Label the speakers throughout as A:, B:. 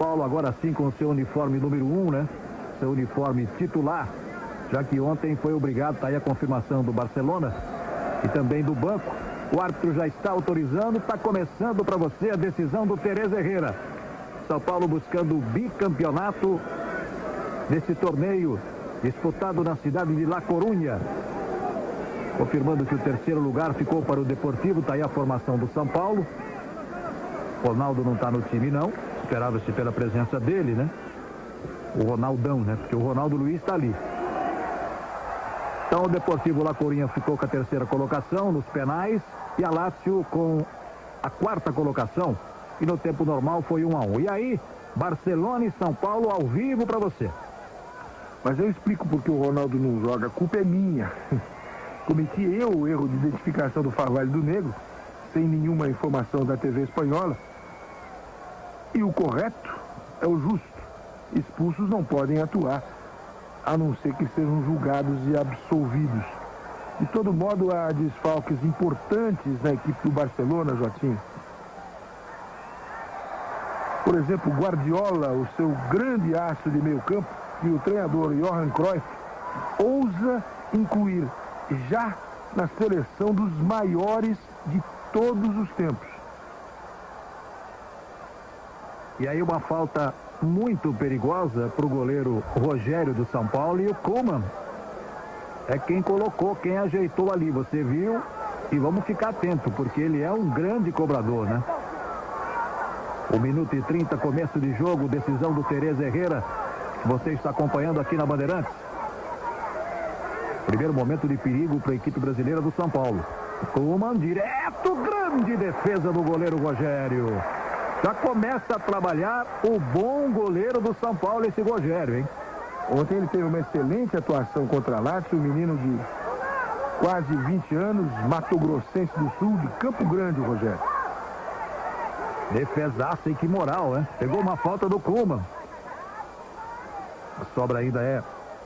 A: Paulo agora sim com o seu uniforme número 1, né? Seu uniforme titular, já que ontem foi obrigado, tá aí a confirmação do Barcelona e também do banco. O árbitro já está autorizando, está começando para você a decisão do Tereza Herrera. São Paulo buscando o bicampeonato nesse torneio disputado na cidade de La Coruña. Confirmando que o terceiro lugar ficou para o Deportivo, está aí a formação do São Paulo. Ronaldo não está no time não, esperava-se pela presença dele, né? O Ronaldão, né? Porque o Ronaldo Luiz está ali. Então o Deportivo La Coruña ficou com a terceira colocação nos penais e a Lazio com a quarta colocação. E no tempo normal foi 1-1. E aí, Barcelona e São Paulo ao vivo para você.
B: Mas eu explico porque o Ronaldo não joga. A culpa é minha. Cometi eu o erro de identificação do Farvalho do Negro, sem nenhuma informação da TV espanhola. E o correto é o justo. Expulsos não podem atuar, a não ser que sejam julgados e absolvidos. De todo modo, há desfalques importantes na equipe do Barcelona, Jotinho. Por exemplo, Guardiola, o seu grande aço de meio campo, e o treinador Johan Cruyff ousa incluir já na seleção dos maiores de todos os tempos.
A: E aí uma falta muito perigosa para o goleiro Rogério do São Paulo, e o Koeman é quem colocou, quem ajeitou ali, você viu, e vamos ficar atento, porque ele é um grande cobrador, né? 1 minuto e 30, começo de jogo, decisão do Tereza Herrera, que você está acompanhando aqui na Bandeirantes. Primeiro momento de perigo para a equipe brasileira do São Paulo. Koeman direto, grande defesa do goleiro Rogério. Já começa a trabalhar o bom goleiro do São Paulo, esse Rogério, hein?
B: Ontem ele teve uma excelente atuação contra a Lazio, um menino de quase 20 anos, mato-grossense do sul, de Campo Grande, o Rogério.
A: Defesaça, e que moral, né? Pegou uma falta do Koeman. A sobra ainda é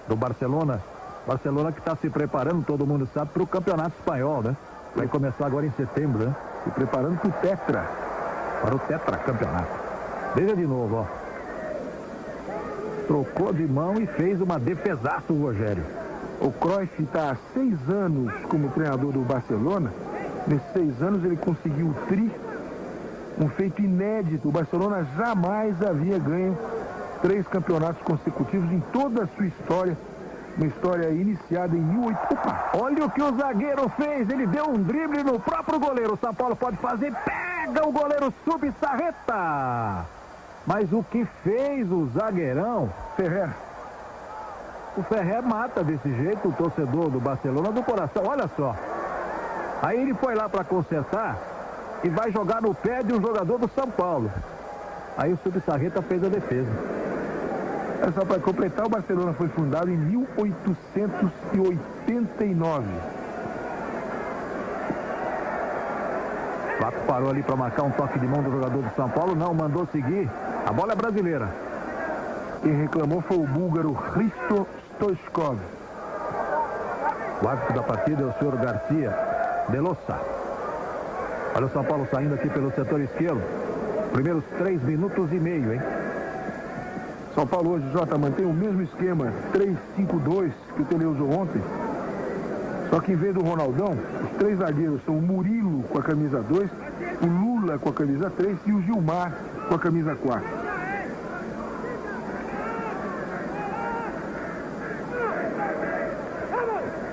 A: do Barcelona. Barcelona que está se preparando, todo mundo sabe, para o Campeonato Espanhol, né? Vai começar agora em setembro, né?
B: Se preparando para o Tetra.
A: Para o tetracampeonato. Veja de novo, ó. Trocou de mão e fez uma defesaça o Rogério.
B: O Cruyff está há 6 anos como treinador do Barcelona. Nesses 6 anos ele conseguiu o tri, um feito inédito. O Barcelona jamais havia ganho 3 campeonatos consecutivos em toda a sua história. Uma história iniciada em 1800. Opa!
A: Olha o que o zagueiro fez. Ele deu um drible no próprio goleiro. O São Paulo pode fazer. Pega o goleiro Subissarreta. Mas o que fez o zagueirão?
B: Ferrer.
A: O Ferrer mata desse jeito o torcedor do Barcelona do coração. Olha só. Aí ele foi lá para consertar e vai jogar no pé de um jogador do São Paulo. Aí o Subissarreta fez a defesa.
B: É só para completar, o Barcelona foi fundado em 1889.
A: Flaco parou ali para marcar um toque de mão do jogador do São Paulo. Não, mandou seguir. A bola é brasileira.
B: Quem reclamou foi o búlgaro Hristo Stoichkov.
A: O árbitro da partida é o senhor Garcia Delossa. Olha o São Paulo saindo aqui pelo setor esquerdo. Primeiros 3 minutos e meio, hein?
B: São Paulo hoje, Jota, mantém o mesmo esquema 3-5-2 que o Tele usou ontem. Só que em vez do Ronaldão, os 3 zagueiros são o Murilo com a camisa 2, o Lula com a camisa 3 e o Gilmar com a camisa 4.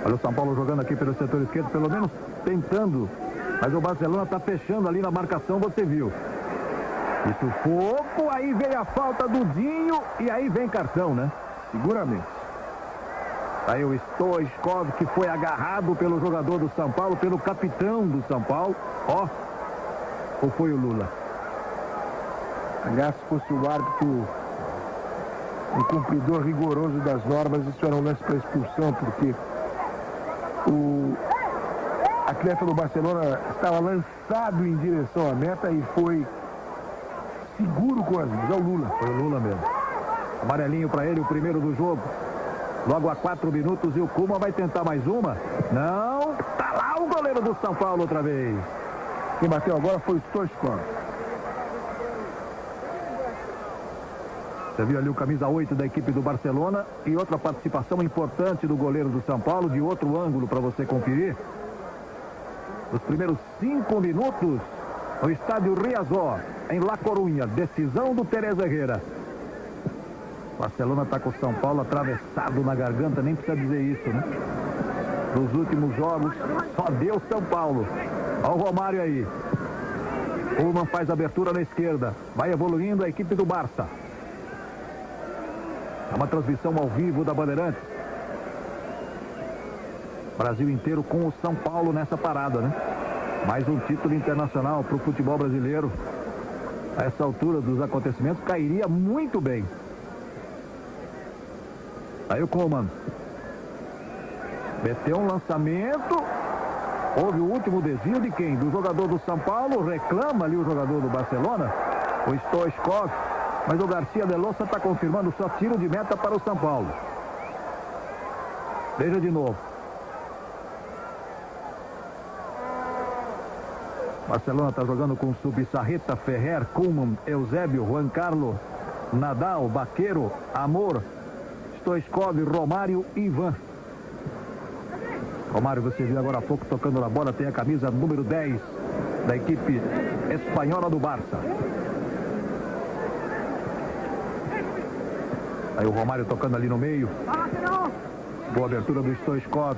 A: Olha o São Paulo jogando aqui pelo setor esquerdo, pelo menos tentando. Mas o Barcelona está fechando ali na marcação, você viu. E sufoco, aí vem a falta do Dinho e aí vem cartão, né?
B: Seguramente.
A: Aí o Stoichkov, que foi agarrado pelo jogador do São Paulo, pelo capitão do São Paulo. Ó, ou foi o Lula?
B: Aliás, se fosse o árbitro um cumpridor rigoroso das normas, isso era um lance para expulsão, porque o atleta do Barcelona estava lançado em direção à meta e foi seguro com as mãos. É o Lula.
A: Foi o Lula mesmo. Amarelinho para ele, o primeiro do jogo. Logo a 4 minutos e o Koeman vai tentar mais uma. Não, tá lá o goleiro do São Paulo outra vez.
B: Quem bateu agora foi o Stoichkov.
A: Você viu ali o camisa 8 da equipe do Barcelona e outra participação importante do goleiro do São Paulo, de outro ângulo para você conferir. Os primeiros 5 minutos no estádio Riazor, em La Coruña, decisão do Teresa Herrera. Barcelona está com o São Paulo atravessado na garganta, nem precisa dizer isso, né? Nos últimos jogos, só deu São Paulo. Olha o Romário aí. Ullmann faz abertura na esquerda. Vai evoluindo a equipe do Barça. É uma transmissão ao vivo da Bandeirantes. Brasil inteiro com o São Paulo nessa parada, né? Mais um título internacional para o futebol brasileiro. A essa altura dos acontecimentos, cairia muito bem. Aí o Coman meteu um lançamento. Houve o último desvio de quem? Do jogador do São Paulo. Reclama ali o jogador do Barcelona, o Stoichkov. Mas o Garcia de Losa está confirmando só tiro de meta para o São Paulo. Veja de novo. Barcelona está jogando com Subissarreta, Ferrer, Koeman, Eusébio, Juan Carlos, Nadal, Baqueiro, Amor, Stoichkov, Romário e Ivan. Romário, você viu agora há pouco tocando na bola, tem a camisa número 10 da equipe espanhola do Barça. Aí o Romário tocando ali no meio. Boa abertura do Stoichkov.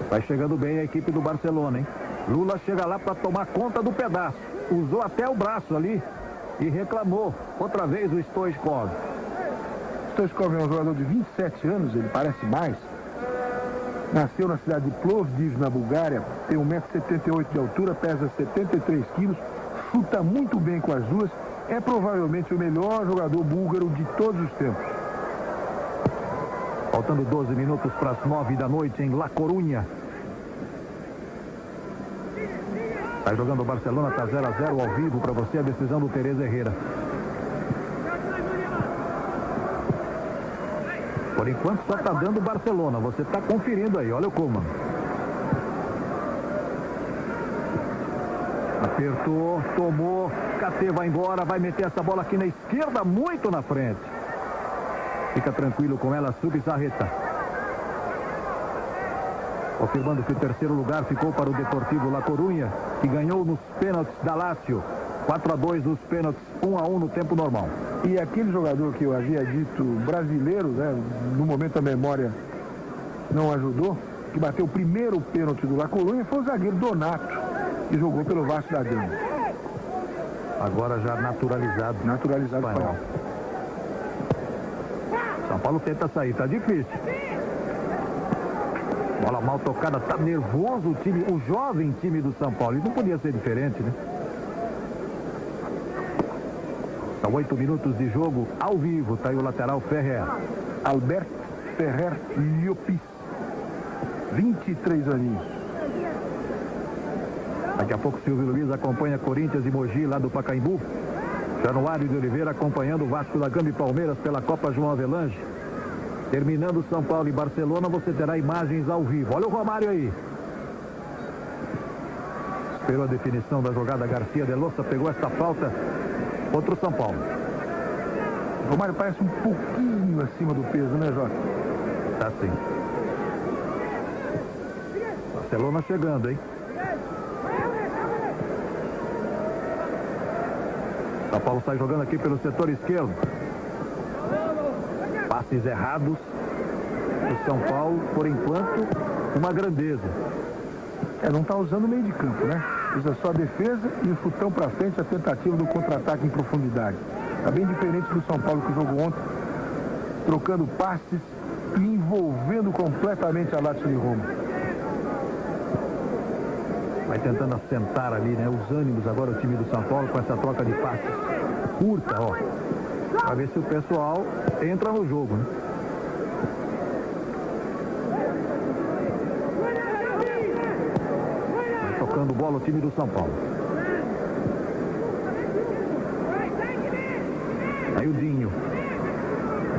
A: Vai chegando bem a equipe do Barcelona, hein? Lula chega lá para tomar conta do pedaço. Usou até o braço ali e reclamou. Outra vez o Stoichkov.
B: Stoichkov é um jogador de 27 anos, ele parece mais. Nasceu na cidade de Plovdiv, na Bulgária. Tem 1,78 m de altura, pesa 73 quilos. Chuta muito bem com as duas. É provavelmente o melhor jogador búlgaro de todos os tempos.
A: Faltando 12 minutos para as 9 da noite em La Coruña. Vai jogando o Barcelona, está 0 a 0 ao vivo para você, a decisão do Teresa Herrera. Por enquanto só está dando o Barcelona, você está conferindo aí, olha o Koeman. Apertou, tomou, KT vai embora, vai meter essa bola aqui na esquerda, muito na frente. Fica tranquilo com ela, Subissarreta. Confirmando que o terceiro lugar ficou para o Deportivo La Coruña, que ganhou nos pênaltis da Lazio. 4 a 2 nos pênaltis, 1 a 1 no tempo normal.
B: E aquele jogador que eu havia dito brasileiro, né, no momento a memória não ajudou, que bateu o primeiro pênalti do La Coruña, foi o zagueiro Donato, que jogou pelo Vasco da Gama.
A: Agora já naturalizado.
B: Naturalizado espanhol.
A: São Paulo tenta sair, tá difícil. Bola mal tocada, tá nervoso o time, o jovem time do São Paulo. E não podia ser diferente, né? São 8 minutos de jogo ao vivo. Tá aí o lateral Ferrer.
B: Albert Ferrer Llopis. 23 aninhos.
A: Daqui a pouco o Silvio Luiz acompanha Corinthians e Mogi lá do Pacaembu. Januário de Oliveira acompanhando o Vasco da Gama e Palmeiras pela Copa João Avelange. Terminando São Paulo e Barcelona, você terá imagens ao vivo. Olha o Romário aí. Esperou a definição da jogada. Garcia de Losa pegou essa falta. Outro São Paulo.
B: O Romário parece um pouquinho acima do peso, né, Jota?
A: Tá sim. Barcelona chegando, hein? São Paulo sai jogando aqui pelo setor esquerdo. Passes errados. O São Paulo, por enquanto, uma grandeza.
B: Não está usando o meio de campo, né? Usa só a defesa e o chutão para frente, a tentativa do contra-ataque em profundidade. Está bem diferente do São Paulo que jogou ontem, trocando passes e envolvendo completamente a Lazio de Roma.
A: Vai tentando assentar ali, né? Os ânimos agora o time do São Paulo com essa troca de passes curta, ó. Para ver se o pessoal entra no jogo, né? Vai tocando bola o time do São Paulo. Aí o Dinho.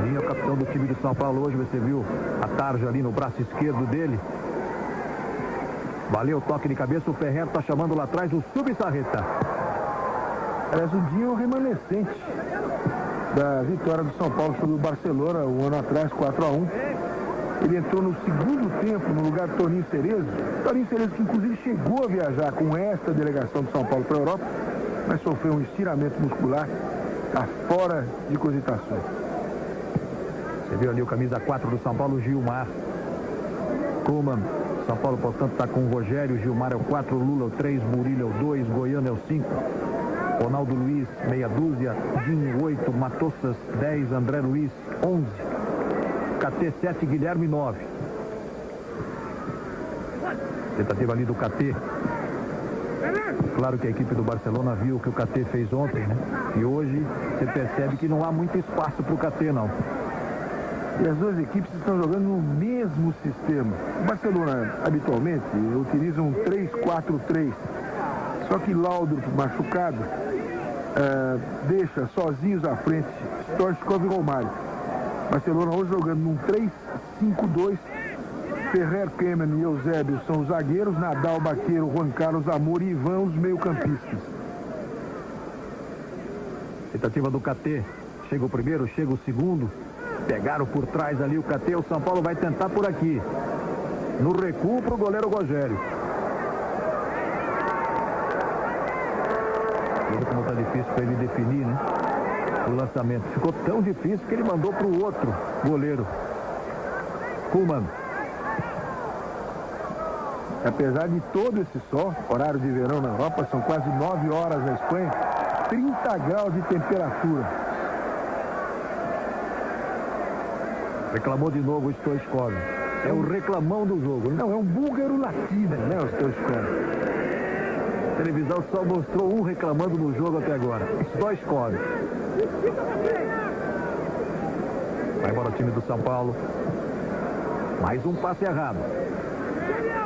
A: Dinho é o capitão do time do São Paulo hoje. Você viu a tarja ali no braço esquerdo dele. Valeu o toque de cabeça. O Ferrer está chamando lá atrás o Subissarreta.
B: Aliás, o Dinho é um remanescente da vitória do São Paulo sobre o Barcelona, um ano atrás, 4-1. Ele entrou no segundo tempo no lugar do Toninho Cerezo. Toninho Cerezo que inclusive chegou a viajar com esta delegação do São Paulo para a Europa, mas sofreu um estiramento muscular, está fora de cogitação.
A: Você viu ali o camisa 4 do São Paulo, Gilmar. Koeman. São Paulo, portanto, está com o Rogério. Gilmar é o 4, Lula é o 3, Murilo é o 2, Goiano é o 5. Ronaldo Luiz, meia dúzia. Dinho, 8, Matossas, 10, André Luiz, 11. KT, 7, Guilherme, 9. Tentativa ali do KT. Claro que a equipe do Barcelona viu o que o KT fez ontem, né? E hoje você percebe que não há muito espaço para o KT, não.
B: E as duas equipes estão jogando no mesmo sistema. O Barcelona, habitualmente, utiliza um 3-4-3. Só que Laudrup, machucado, deixa sozinhos à frente Stoichkov e Romário. Barcelona hoje jogando num 3-5-2. Ferrer, Kemen e Eusébio são os zagueiros. Nadal, Baqueiro, Juan Carlos, Amor e Ivan, os meio-campistas.
A: Tentativa do KT. Chega o primeiro, chega o segundo. Pegaram por trás ali o KT. O São Paulo vai tentar por aqui. No recuo para o goleiro Rogério. Veja como está difícil para ele definir, né? O lançamento. Ficou tão difícil que ele mandou para o outro goleiro. Koeman.
B: Apesar de todo esse sol, horário de verão na Europa, são quase 9 horas na Espanha, 30 graus de temperatura.
A: Reclamou de novo o Stoichkov. É o reclamão do jogo, né?
B: Não, é um búlgaro latino, né, o Stoichkov.
A: A televisão só mostrou um reclamando no jogo até agora. Stoichkov. Vai embora o time do São Paulo. Mais um passe errado.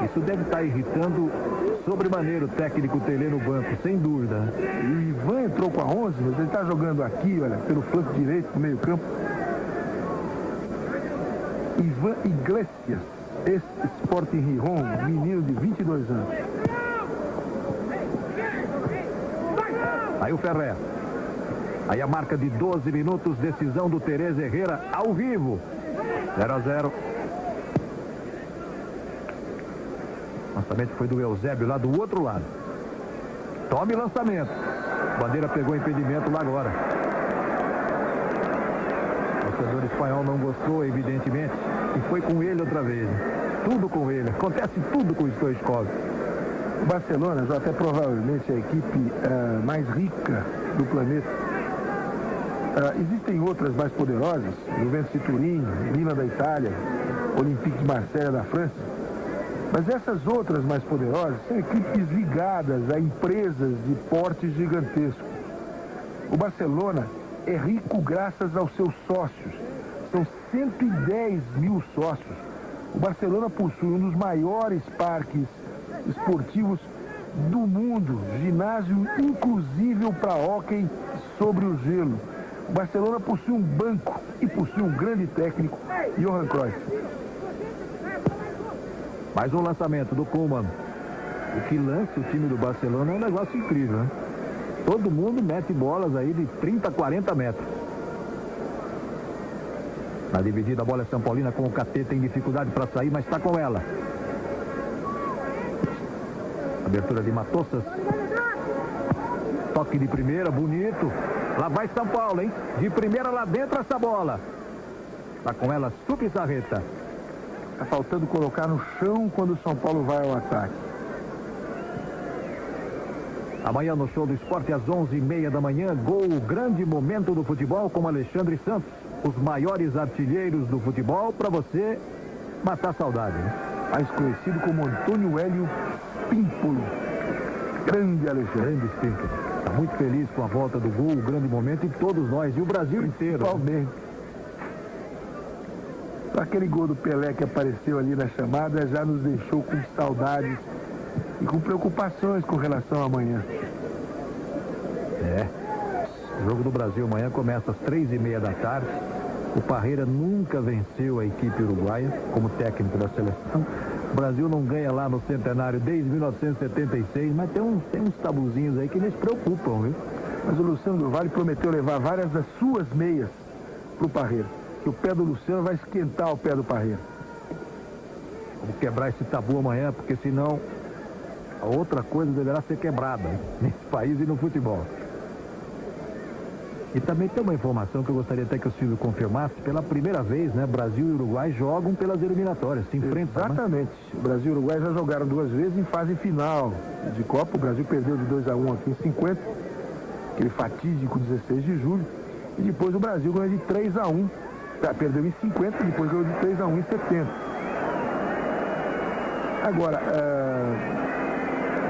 A: Isso deve estar irritando sobremaneira o técnico Telê no banco, sem dúvida.
B: E o Ivan entrou com a 11, mas ele está jogando aqui, olha, pelo flanco direito, no meio campo. Ivan Iglesias, ex-Sporting Gijón, menino de 22 anos.
A: Aí o Ferrer. Aí a marca de 12 minutos, decisão do Tereza Herrera ao vivo. 0-0. Lançamento foi do Eusébio lá do outro lado. Tome lançamento. Bandeira pegou impedimento lá agora. O torcedor espanhol não gostou, evidentemente, e foi com ele outra vez. Tudo com ele. Acontece tudo com o Stoichkov.
B: O Barcelona já até provavelmente é a equipe mais rica do planeta. Existem outras mais poderosas, Juventus de Turim, Milan da Itália, Olympique de Marselha da França. Mas essas outras mais poderosas são equipes ligadas a empresas de porte gigantesco. O Barcelona é rico graças aos seus sócios. São 110 mil sócios. O Barcelona possui um dos maiores parques esportivos do mundo, ginásio inclusível para hóquei sobre o gelo. O Barcelona possui um banco e possui um grande técnico, Johan Cruyff.
A: Mais um lançamento do Koeman. O que lança o time do Barcelona é um negócio incrível, né? Todo mundo mete bolas aí de 30 a 40 metros. Na dividida, a bola é São Paulina com o KT, tem dificuldade para sair, mas está com ela. Abertura de Matossas. Toque de primeira, bonito. Lá vai São Paulo, hein? De primeira lá dentro essa bola. Está com ela, Subizarreta.
B: Está faltando colocar no chão quando o São Paulo vai ao ataque.
A: Amanhã no Show do Esporte às 11h30 da manhã, gol, grande momento do futebol com Alexandre Santos. Os maiores artilheiros do futebol para você matar a saudade, né?
B: Mais conhecido como Antônio Hélio Pímpolo. Grande Alexandre.
A: Grande Pímpolo. Está muito feliz com a volta do gol, o grande momento, e todos nós, e o Brasil inteiro.
B: Principalmente. Aquele gol do Pelé que apareceu ali na chamada já nos deixou com saudades e com preocupações com relação a amanhã.
A: O jogo do Brasil amanhã começa às 3h30 da tarde. O Parreira nunca venceu a equipe uruguaia como técnico da seleção. O Brasil não ganha lá no Centenário desde 1976, mas tem uns tabuzinhos aí que eles preocupam, viu?
B: Mas o Luciano do Vale prometeu levar várias das suas meias pro Parreira. Que o pé do Luciano vai esquentar o pé do Parreira.
A: Vamos quebrar esse tabu amanhã, porque senão a outra coisa deverá ser quebrada, hein? Nesse país e no futebol. E também tem uma informação que eu gostaria até que o Silvio confirmasse. Pela primeira vez, né, Brasil e Uruguai jogam pelas eliminatórias, se enfrentam.
B: Exatamente. Né? O Brasil e o Uruguai já jogaram 2 vezes em fase final de Copa. O Brasil perdeu de 2-1 aqui em 50, aquele fatídico 16 de julho. E depois o Brasil ganhou de 3-1. Perdeu em 50 e depois ganhou de 3-1 em 70. Agora,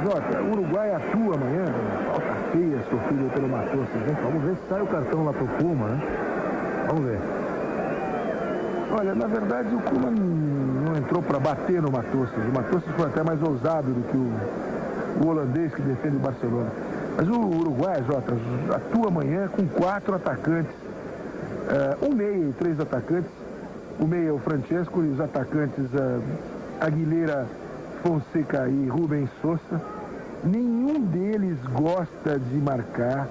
B: Jota, o Uruguai atua amanhã, falta feia, sofrida pelo Matossas, hein?
A: Vamos ver se sai o cartão lá pro Puma, né? Vamos ver.
B: Olha, na verdade o Puma não entrou para bater no Matossas. O Matossas foi até mais ousado do que o holandês que defende o Barcelona. Mas o Uruguai, Jota, atua amanhã com 4 atacantes. Um meia e 3 atacantes. O meia é o Francesco e os atacantes Aguilera, Fonseca e Rubens Sousa. Nenhum deles gosta de marcar,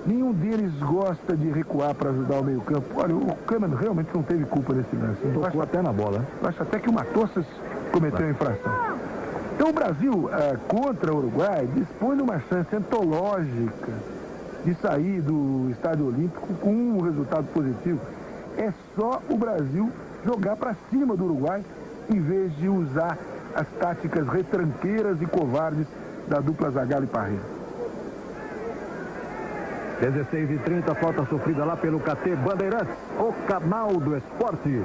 B: nenhum deles gosta de recuar para ajudar o meio campo. Olha, o Câmara realmente não teve culpa nesse lance.
A: Tocou até na bola.
B: Eu acho até que o Matossas cometeu a infração. Então o Brasil, contra o Uruguai, dispõe de uma chance antológica de sair do Estádio Olímpico com um resultado positivo. É só o Brasil jogar para cima do Uruguai em vez de usar as táticas retranqueiras e covardes da dupla Zagallo e Parreira.
A: 16h30, falta sofrida lá pelo KT Bandeirantes, o canal do esporte.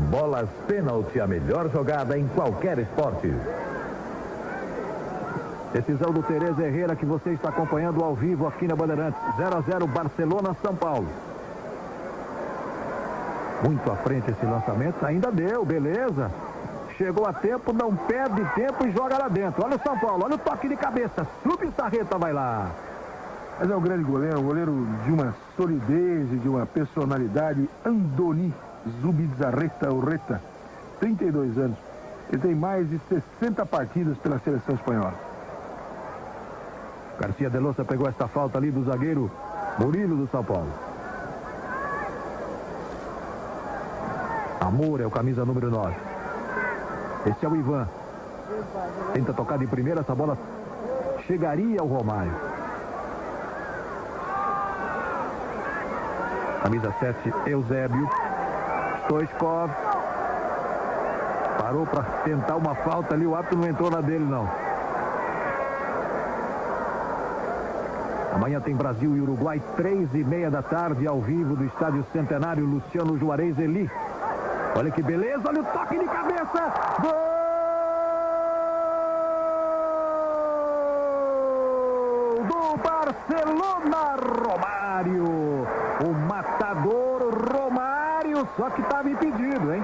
C: Bolas pênalti, a melhor jogada em qualquer esporte.
A: Decisão do Tereza Herrera que você está acompanhando ao vivo aqui na Bandeirantes. 0-0 Barcelona, São Paulo. Muito à frente esse lançamento, ainda deu, beleza. Chegou a tempo, não perde tempo e joga lá dentro. Olha o São Paulo, olha o toque de cabeça. Subsarreta vai lá.
B: Mas é um grande goleiro, um goleiro de uma solidez e de uma personalidade. Andoni Zubizarreta Urreta, 32 anos. Ele tem mais de 60 partidas pela seleção espanhola.
A: Garcia de Losa pegou esta falta ali do zagueiro Murilo do São Paulo. Amor é o camisa número 9. Esse é o Ivan. Tenta tocar de primeira, essa bola chegaria ao Romário. Camisa 7, Eusébio. Stoichkov. Parou para tentar uma falta ali, o árbitro não entrou na dele não. Amanhã tem Brasil e Uruguai, 3h30 da tarde, ao vivo do Estádio Centenário, Luciano Juarez Eli. Olha que beleza, olha o toque de cabeça. Gol do Barcelona, Romário. O matador Romário, só que estava impedido, hein?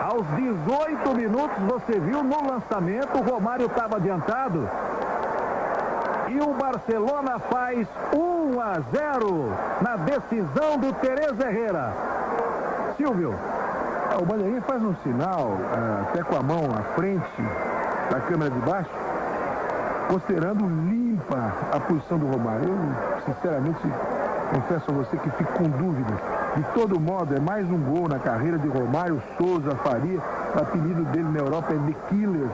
A: Aos 18 minutos, você viu no lançamento, o Romário estava adiantado. E o Barcelona faz 1-0 na decisão do Tereza Herrera. Silvio.
B: O bandeirinha faz um sinal, até com a mão à frente da câmera de baixo, considerando limpa a posição do Romário. Eu, sinceramente, confesso a você que fico com dúvidas. De todo modo, é mais um gol na carreira de Romário Souza Faria. O apelido dele na Europa é The Killer,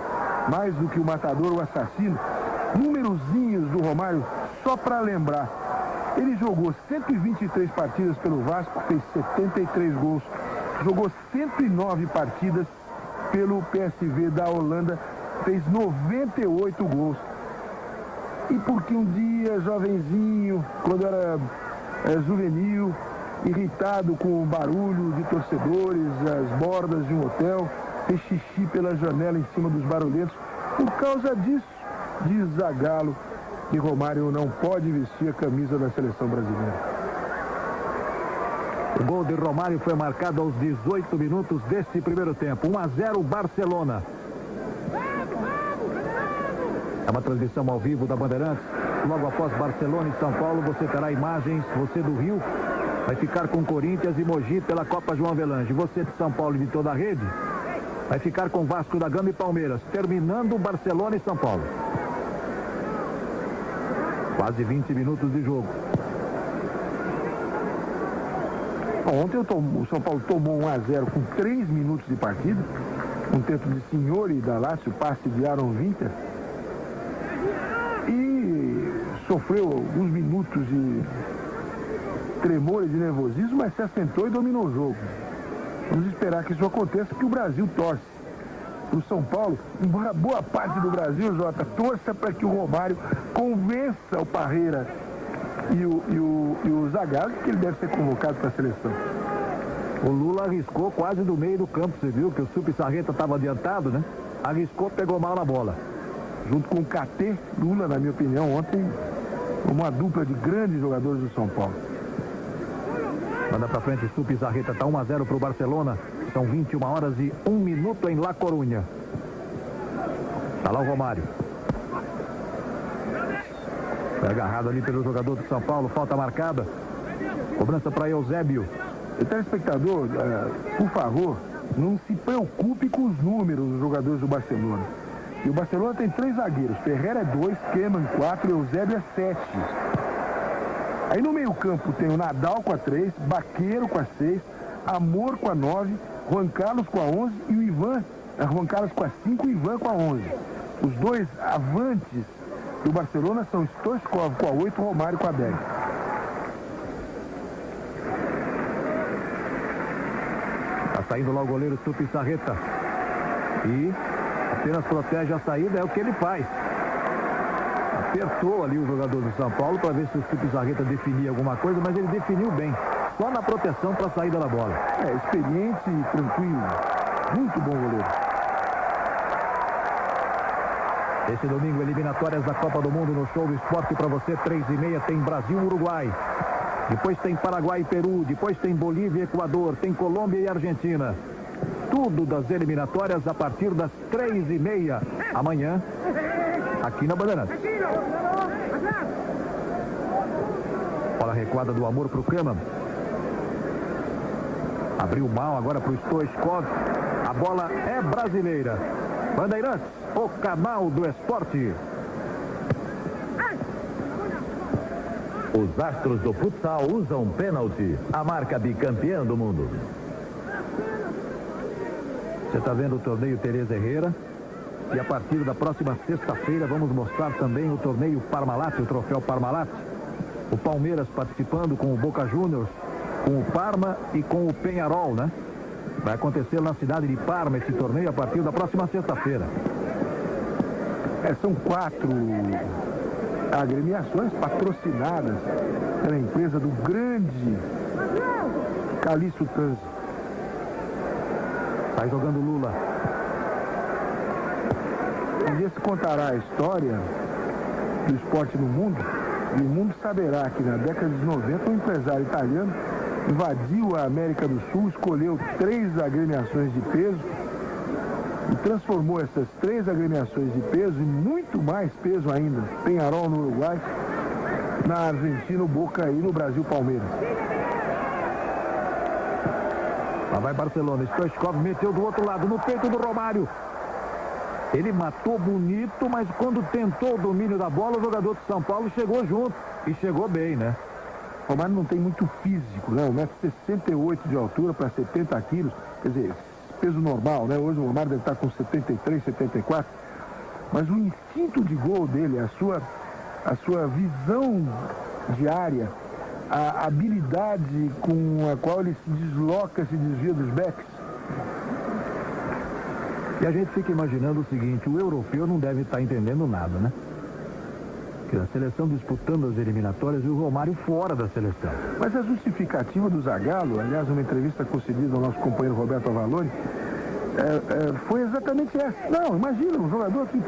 B: mais do que o matador, o assassino. Númerozinhos do Romário, só para lembrar. Ele jogou 123 partidas pelo Vasco, fez 73 gols. Jogou 109 partidas pelo PSV da Holanda, fez 98 gols. E porque um dia, jovenzinho, quando era juvenil, irritado com o barulho de torcedores, as bordas de um hotel, fez xixi pela janela em cima dos barulhentos. Por causa disso, diz Zagallo, que Romário não pode vestir a camisa da seleção brasileira.
A: O gol de Romário foi marcado aos 18 minutos deste primeiro tempo. 1-0 Barcelona. É uma transmissão ao vivo da Bandeirantes. Logo após Barcelona e São Paulo, você terá imagens. Você do Rio vai ficar com Corinthians e Mogi pela Copa João Avelange. Você de São Paulo e de toda a rede vai ficar com Vasco da Gama e Palmeiras. Terminando Barcelona e São Paulo. Quase 20 minutos de jogo.
B: Ontem o São Paulo tomou 1-0 com 3 minutos de partida. Um tento de Signori da Lazio, passe de Aaron Winter. E sofreu alguns minutos de tremor e de nervosismo, mas se assentou e dominou o jogo. Vamos esperar que isso aconteça, que o Brasil torce para o São Paulo, embora boa parte do Brasil, Jota, torça para que o Romário convença o Parreira e o Zagallo que ele deve ser convocado para a seleção.
A: O Lula arriscou quase do meio do campo, você viu que o Subissarreta estava adiantado, né? Arriscou, pegou mal na bola.
B: Junto com o KT, Lula, na minha opinião, ontem, uma dupla de grandes jogadores do São Paulo.
A: Manda pra frente, Subissarreta, tá 1-0 pro Barcelona. São 21 horas e 1 minuto em La Corunha. Tá lá o Romário. Foi agarrado ali pelo jogador do São Paulo, falta marcada. Cobrança para Eusébio.
B: O telespectador, por favor, não se preocupe com os números dos jogadores do Barcelona. E o Barcelona tem 3 zagueiros. Ferreira é 2, Keman 4, Eusébio é 7. Aí no meio campo tem o Nadal com a 3, Baqueiro com a 6, Amor com a 9, Juan Carlos com a 11 e o Ivan, Juan Carlos com a 5 e o Ivan com a 11. Os dois avantes do Barcelona são Stoichkov com a 8 e Romário com a 10.
A: Tá saindo lá o goleiro Subissarreta. E apenas protege a saída, é o que ele faz. Apertou ali o jogador do São Paulo para ver se o Subissarreta definia alguma coisa, mas ele definiu bem. Só na proteção para a saída da bola.
B: É, experiente e tranquilo. Muito bom goleiro.
A: Esse domingo, eliminatórias da Copa do Mundo no Show do Esporte para você, 3h30, tem Brasil e Uruguai. Depois tem Paraguai e Peru, depois tem Bolívia e Equador, tem Colômbia e Argentina. Tudo das eliminatórias a partir das 3h30 amanhã, aqui na Bandeirantes. Bola recuada do Amor para o Keman. Abriu mal agora para o Stoichkov. A bola é brasileira. Bandeirantes, o canal do esporte.
C: Os astros do futsal usam pênalti, a marca bicampeã do mundo.
A: Você está vendo o torneio Tereza Herrera. E a partir da próxima sexta-feira vamos mostrar também o torneio Parmalat, o troféu Parmalat. O Palmeiras participando com o Boca Juniors, com o Parma e com o Peñarol, né? Vai acontecer na cidade de Parma esse torneio a partir da próxima sexta-feira.
B: São 4 agremiações patrocinadas pela empresa do grande Calixto Tanzi.
A: Sai jogando Lula.
B: Um dia se contará a história do esporte no mundo e o mundo saberá que na década de 90 um empresário italiano invadiu a América do Sul, escolheu 3 agremiações de peso e transformou essas 3 agremiações de peso e muito mais peso ainda, Peñarol no Uruguai, na Argentina o Boca e no Brasil Palmeiras.
A: Lá vai Barcelona, Stoichkov meteu do outro lado, no peito do Romário. Ele matou bonito, mas quando tentou o domínio da bola, o jogador de São Paulo chegou junto e chegou bem, né?
B: O Romário não tem muito físico, né? 1,68 m de altura para 70 quilos. Quer dizer, peso normal, né? Hoje o Romário deve estar com 73, 74. Mas o instinto de gol dele, a sua visão diária, a habilidade com a qual ele se desloca, se desvia dos backs.
A: E a gente fica imaginando o seguinte, o europeu não deve estar entendendo nada, né? Que a seleção disputando as eliminatórias e o Romário fora da seleção.
B: Mas a justificativa do Zagallo, aliás, uma entrevista concedida ao nosso companheiro Roberto Avalori, foi exatamente essa. Não, imagina, um jogador que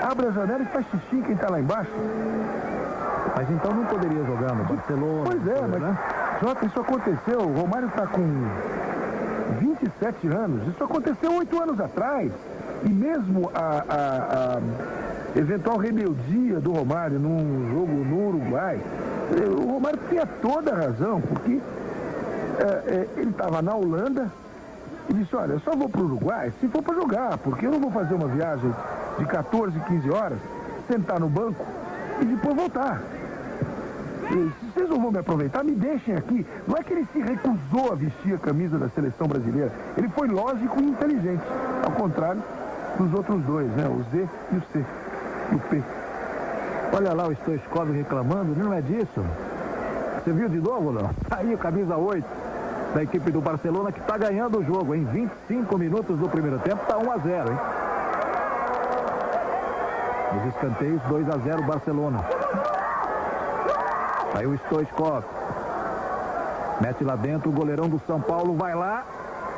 B: abre a janela e faz xixi quem está lá embaixo.
A: Mas então não poderia jogar no Barcelona.
B: Pois é, mas, né? Jota, isso aconteceu. O Romário está com 27 anos. Isso aconteceu 8 anos atrás. E mesmo a eventual rebeldia do Romário num jogo no Uruguai, o Romário tinha toda a razão, porque ele estava na Holanda e disse, olha, eu só vou para o Uruguai se for para jogar, porque eu não vou fazer uma viagem de 14, 15 horas, sentar no banco e depois voltar. Se vocês não vão me aproveitar, me deixem aqui. Não é que ele se recusou a vestir a camisa da seleção brasileira. Ele foi lógico e inteligente. Ao contrário dos outros dois, né? O Z e o C. E o P.
A: Olha lá o Stoichkov reclamando, não é disso? Você viu de novo, não? Aí o camisa 8 da equipe do Barcelona que está ganhando o jogo, em 25 minutos do primeiro tempo, está 1-0, hein? Nos escanteios, 2-0 Barcelona. Aí o Stoichkov. Mete lá dentro, o goleirão do São Paulo vai lá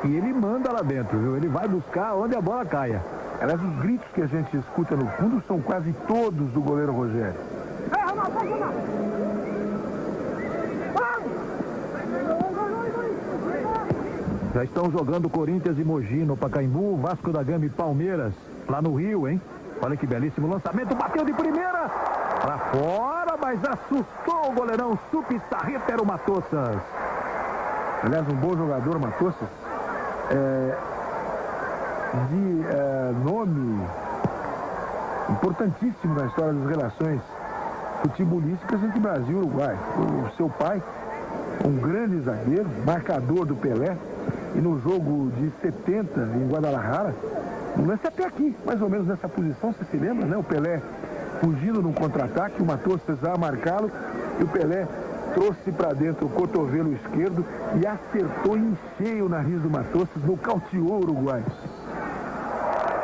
A: e ele manda lá dentro, viu? Ele vai buscar onde a bola caia.
B: Aliás, os gritos que a gente escuta no fundo são quase todos do goleiro Rogério.
A: Já estão jogando Corinthians e Mogi no Pacaembu, Vasco da Gama e Palmeiras, lá no Rio, hein? Olha que belíssimo lançamento, bateu de primeira, pra fora, mas assustou o goleirão Supissarreta, era o Matossas.
B: Aliás, um bom jogador, Matossas. Nome importantíssimo na história das relações futebolísticas entre Brasil e Uruguai. O seu pai, um grande zagueiro, marcador do Pelé, e no jogo de 70 em Guadalajara, no lance até aqui, mais ou menos nessa posição, você se lembra, né? O Pelé fugindo num contra-ataque, o Matossas a marcá-lo, e o Pelé trouxe para dentro o cotovelo esquerdo e acertou em cheio o nariz do Matossas, nocauteou o Uruguai.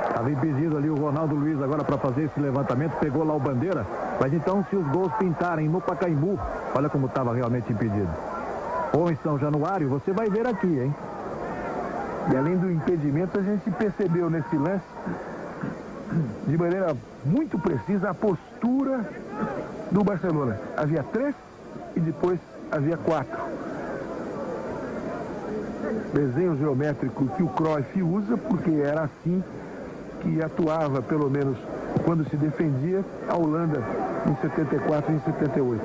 A: Estava impedido ali o Ronaldo Luiz agora para fazer esse levantamento, pegou lá o Bandeira, mas então se os gols pintarem no Pacaembu, olha como estava realmente impedido. Ou em São Januário, você vai ver aqui, hein?
B: E além do impedimento, a gente percebeu nesse lance, de maneira muito precisa, a postura do Barcelona. Havia 3 e depois havia 4. Desenho geométrico que o Cruyff usa, porque era assim que atuava, pelo menos quando se defendia, a Holanda em 74 e em 78.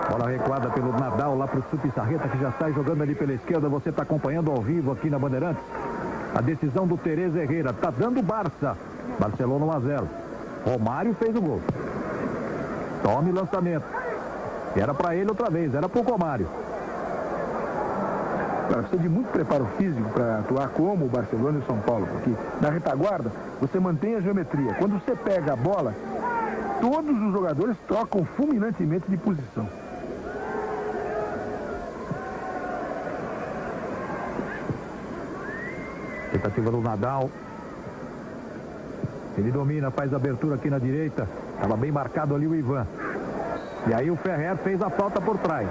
A: Bola recuada pelo Nadal lá para o Supissarreta, que já sai jogando ali pela esquerda. Você está acompanhando ao vivo aqui na Bandeirantes. A decisão do Tereza Herrera. Está dando Barça. Barcelona 1-0. Romário fez o gol. Tome lançamento. Era para ele outra vez, era para o Romário.
B: Precisa de muito preparo físico para atuar como o Barcelona e o São Paulo, porque na retaguarda você mantém a geometria. Quando você pega a bola, todos os jogadores trocam fulminantemente de posição.
A: Tentativa do Nadal. Ele domina, faz a abertura aqui na direita. Estava bem marcado ali o Ivan. E aí o Ferrer fez a falta por trás.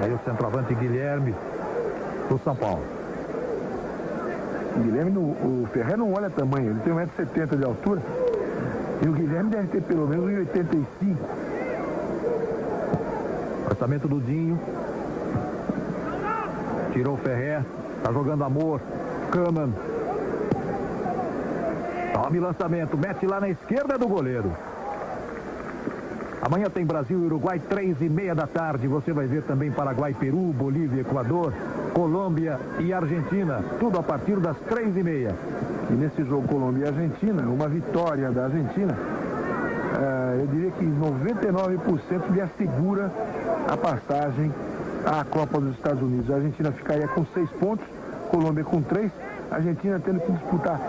A: Aí o centroavante Guilherme do São Paulo.
B: O Guilherme, o Ferrer não olha tamanho, ele tem 1,70 m de altura. E o Guilherme deve ter pelo menos 1,85 m.
A: Lançamento do Dinho. Tirou o Ferrer. Tá jogando Amor. Kaman. Tome lançamento. Mete lá na esquerda do goleiro. Amanhã tem Brasil e Uruguai, 3h30 da tarde. Você vai ver também Paraguai, Peru, Bolívia, Equador, Colômbia e Argentina. Tudo a partir das 3h30.
B: E nesse jogo Colômbia e Argentina, uma vitória da Argentina, eu diria que 99% lhe assegura a passagem à Copa dos Estados Unidos. A Argentina ficaria com 6 pontos, Colômbia com 3, a Argentina tendo que disputar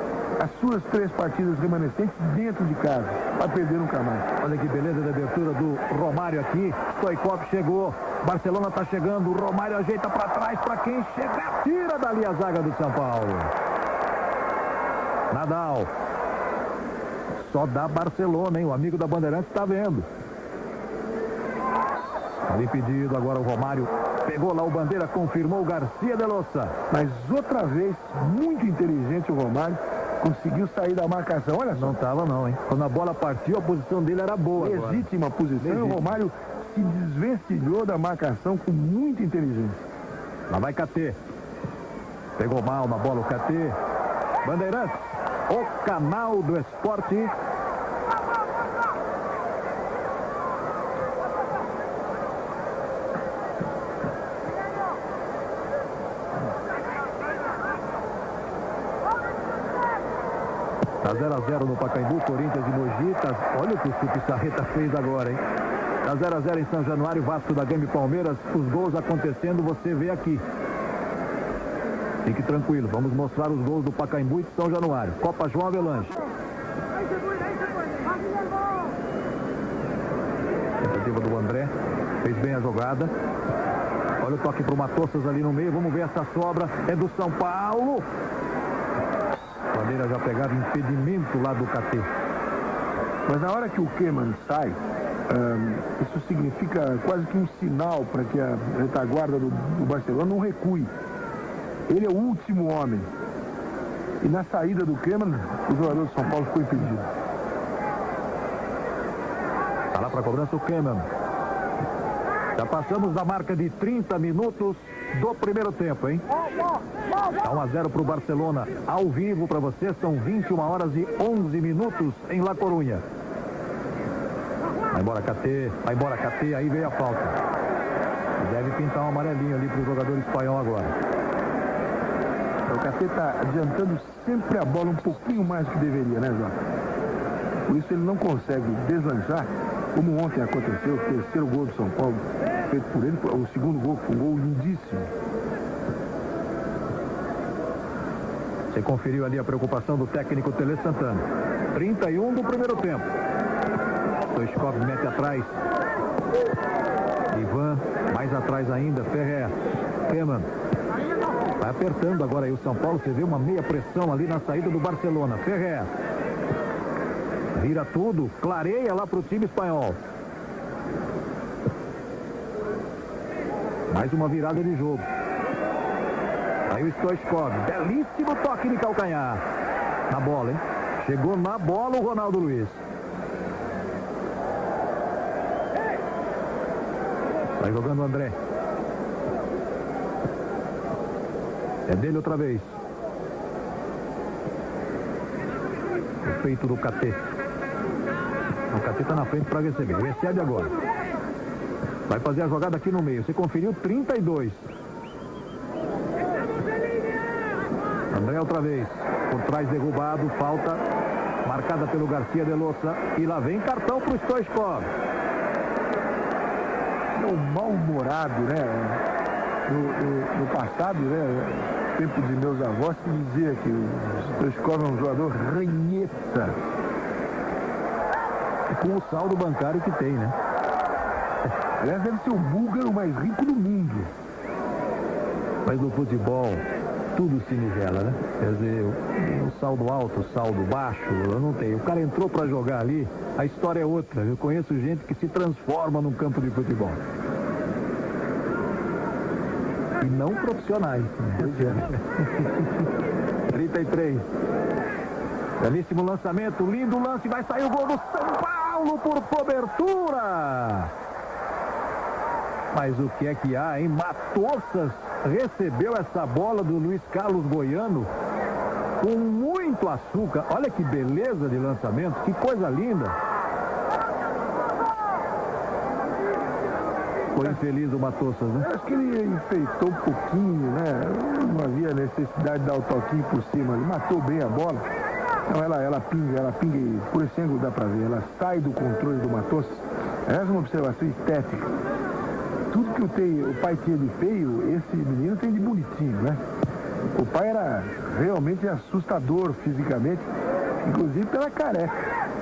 B: as suas 3 partidas remanescentes dentro de casa, para perder nunca mais.
A: Olha que beleza de abertura do Romário aqui. Stoichkov chegou, Barcelona está chegando, o Romário ajeita para trás, para quem chegar, tira dali a zaga do São Paulo. Nadal. Só dá Barcelona, hein? O amigo da Bandeirantes está vendo. Ali pedido, agora o Romário pegou lá o Bandeira, confirmou o Garcia de Losa.
B: Mas outra vez, muito inteligente o Romário, conseguiu sair da marcação. Olha só.
A: Não estava não, hein? Quando a bola partiu, a posição dele era boa.
B: Legítima
A: agora.
B: Posição. Legítima. E o Romário se desvencilhou da marcação com muita inteligência.
A: Lá vai KT. Pegou mal na bola o KT. Bandeirantes, o canal do esporte. Tá Tá 0 a 0 no Pacaembu, Corinthians e Mogi. Olha o que o Subissarreta fez agora, hein? Tá 0 a 0 em São Januário, Vasco da Gama e Palmeiras. Os gols acontecendo, você vê aqui. Fique tranquilo, vamos mostrar os gols do Pacaembu e de São Januário. Copa João Avelange. Tentativa do André, fez bem a jogada. Olha o toque pro Matossas ali no meio, vamos ver essa sobra, é do São Paulo. Bandeira já pegava impedimento lá do KT.
B: Mas na hora que o Keman sai, isso significa quase que um sinal para que a retaguarda do Barcelona não recue. Ele é o último homem. E na saída do Keman, o jogador de São Paulo ficou impedido.
A: Tá lá para a cobrança o Keman. Já passamos da marca de 30 minutos do primeiro tempo, hein? Tá 1 a 0 para o Barcelona. Ao vivo para você, são 21 horas e 11 minutos em La Corunha. Vai embora KT, aí veio a falta. Deve pintar um amarelinho ali para o jogador espanhol agora.
B: O KT está adiantando sempre a bola um pouquinho mais do que deveria, né, Jota? Por isso ele não consegue deslanchar, como ontem aconteceu, o terceiro gol do São Paulo feito por ele, o segundo gol foi um gol lindíssimo.
A: Você conferiu ali a preocupação do técnico Tele Santana. 31 do primeiro tempo. Stoichkov mete atrás. Ivan, mais atrás ainda, Ferrer. Keman. Vai apertando agora aí o São Paulo. Você vê uma meia pressão ali na saída do Barcelona. Ferrer. Vira tudo, clareia lá para o time espanhol. Mais uma virada de jogo. Aí o Stoichkov, belíssimo toque de calcanhar. Na bola, hein? Chegou na bola o Ronaldo Luiz. Vai jogando o André. É dele outra vez. O peito do KT. O KT está na frente para receber. Recebe agora. Vai fazer a jogada aqui no meio. Você conferiu 32. André outra vez. Por trás derrubado. Falta marcada pelo Garcia de Losa. E lá vem cartão para o Stoichkov.
B: É um mal-humorado, né? No passado, né? Tempo de meus avós, que dizia que o Stoichkov é um jogador ranheta.
A: Com o saldo bancário que tem, né?
B: Aliás, deve ser o búlgaro mais rico do mundo.
A: Mas no futebol, tudo se nivela, né? Quer dizer, o saldo alto, o saldo baixo, eu não tenho. O cara entrou para jogar ali, a história é outra. Eu conheço gente que se transforma num campo de futebol. E não profissionais. Né? 33. Belíssimo lançamento, lindo lance, vai sair o gol do São Paulo por cobertura. Mas o que é que há, hein? Matossas recebeu essa bola do Luiz Carlos Goiano com muito açúcar. Olha que beleza de lançamento, que coisa linda. Foi infeliz o Matossas, né?
B: Acho que ele enfeitou um pouquinho, né? Não havia necessidade de dar o toquinho por cima. Ele matou bem a bola. Então ela pinga e por esse ângulo dá pra ver. Ela sai do controle do Matossas. Essa é uma observação estética. Tudo que o pai tinha de feio, esse menino tem de bonitinho, né? O pai era realmente assustador fisicamente, inclusive pela careca,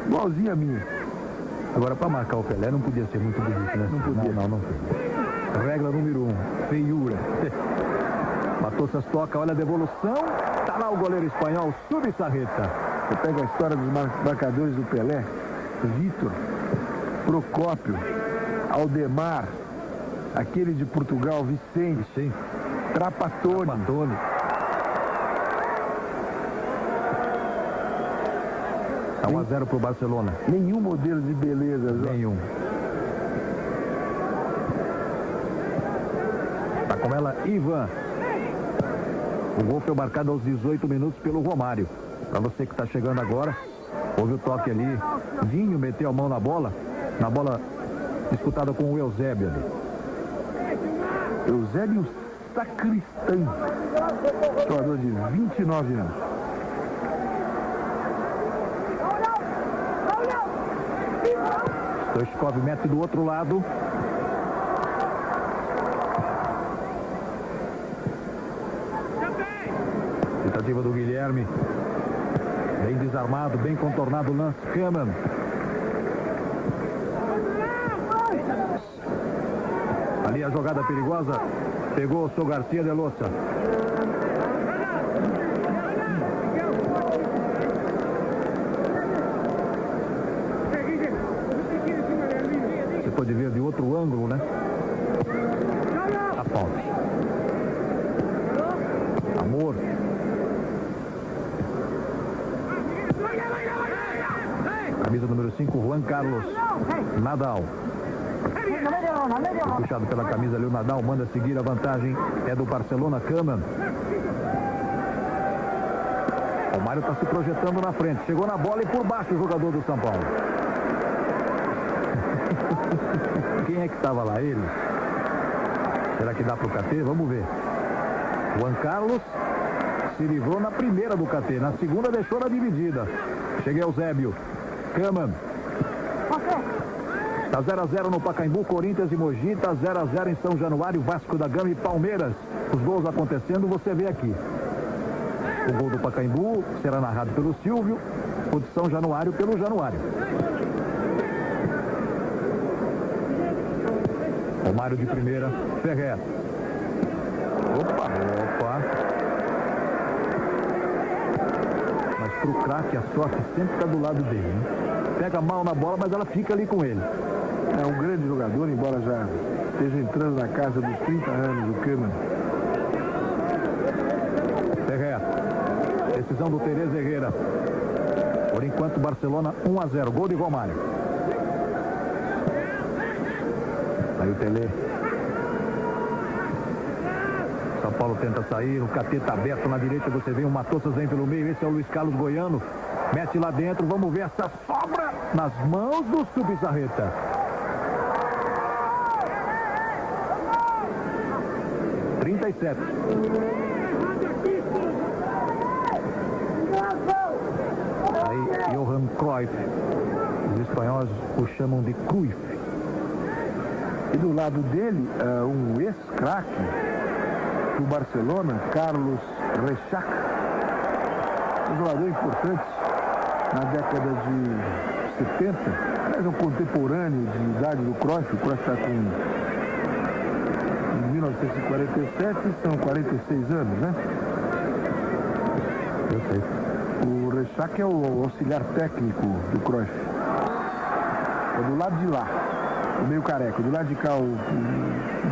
B: igualzinha a minha.
A: Agora, para marcar o Pelé, não podia ser muito bonito, né?
B: Não podia.
A: Não foi. Regra número 1, feiura. Matossas toca, olha a devolução. Tá lá o goleiro espanhol, Subissarreta.
B: Você pega a história dos marcadores do Pelé, Vitor, Procópio, Aldemar, aquele de Portugal, Vicente,
A: sim.
B: Trapattoni.
A: Tá 1 a 0 pro Barcelona.
B: Nenhum modelo de beleza, João.
A: Nenhum. Tá com ela, Ivan. O gol foi marcado aos 18 minutos pelo Romário. Para você que está chegando agora, houve o toque ali. Vinho meteu a mão na bola disputada com o Eusébio ali.
B: Eusébio Sacristão, jogador de 29 anos.
A: Stoichkov mete do outro lado. Tentativa do Guilherme. Bem desarmado, bem contornado o lance. Kaman. Ali a jogada perigosa. Pegou o Sou Garcia de Loça. Você pode ver de outro ângulo, né? A falta. Amor. Camisa número 5, Juan Carlos Nadal. Puxado pela camisa ali, o Nadal manda seguir. A vantagem é do Barcelona. Kaman. O Mário está se projetando na frente. Chegou na bola e por baixo o jogador do São Paulo. Quem é que estava lá? Ele? Será que dá para o KT? Vamos ver. Juan Carlos se livrou na primeira do KT. Na segunda deixou na dividida. Chega Eusébio. Kaman. Está 0-0 no Pacaembu, Corinthians e Mogi. Está 0-0 em São Januário, Vasco da Gama e Palmeiras. Os gols acontecendo, você vê aqui. O gol do Pacaembu será narrado pelo Silvio. O de São Januário pelo Januário. Romário de primeira. Ferrer. Opa. Mas pro craque a sorte sempre está do lado dele, hein? Pega mal na bola, mas ela fica ali com ele.
B: É um grande jogador, embora já esteja entrando na casa dos 30 anos, o Kaman.
A: Ferrer. Decisão do Tereza Herrera. Por enquanto, Barcelona 1-0. Gol de Romário. Aí o Tele. São Paulo tenta sair. O KT está aberto na direita. Você vê o Matossas vem pelo meio. Esse é o Luiz Carlos Goiano. Mete lá dentro. Vamos ver essa sobra nas mãos do Subizarreta. Aí, Johan Cruyff. Os espanhóis o chamam de Cruyff.
B: E do lado dele, um ex-craque do Barcelona, Carlos Reixac. Um jogador importante na década de 70. Aliás, é um contemporâneo de idade do Cruyff. O Cruyff está com... Em 1947, são 46 anos, né?
A: Eu sei.
B: O Reixac é o auxiliar técnico do Cruyff. É do lado de lá, o meio careca. Do lado de cá, o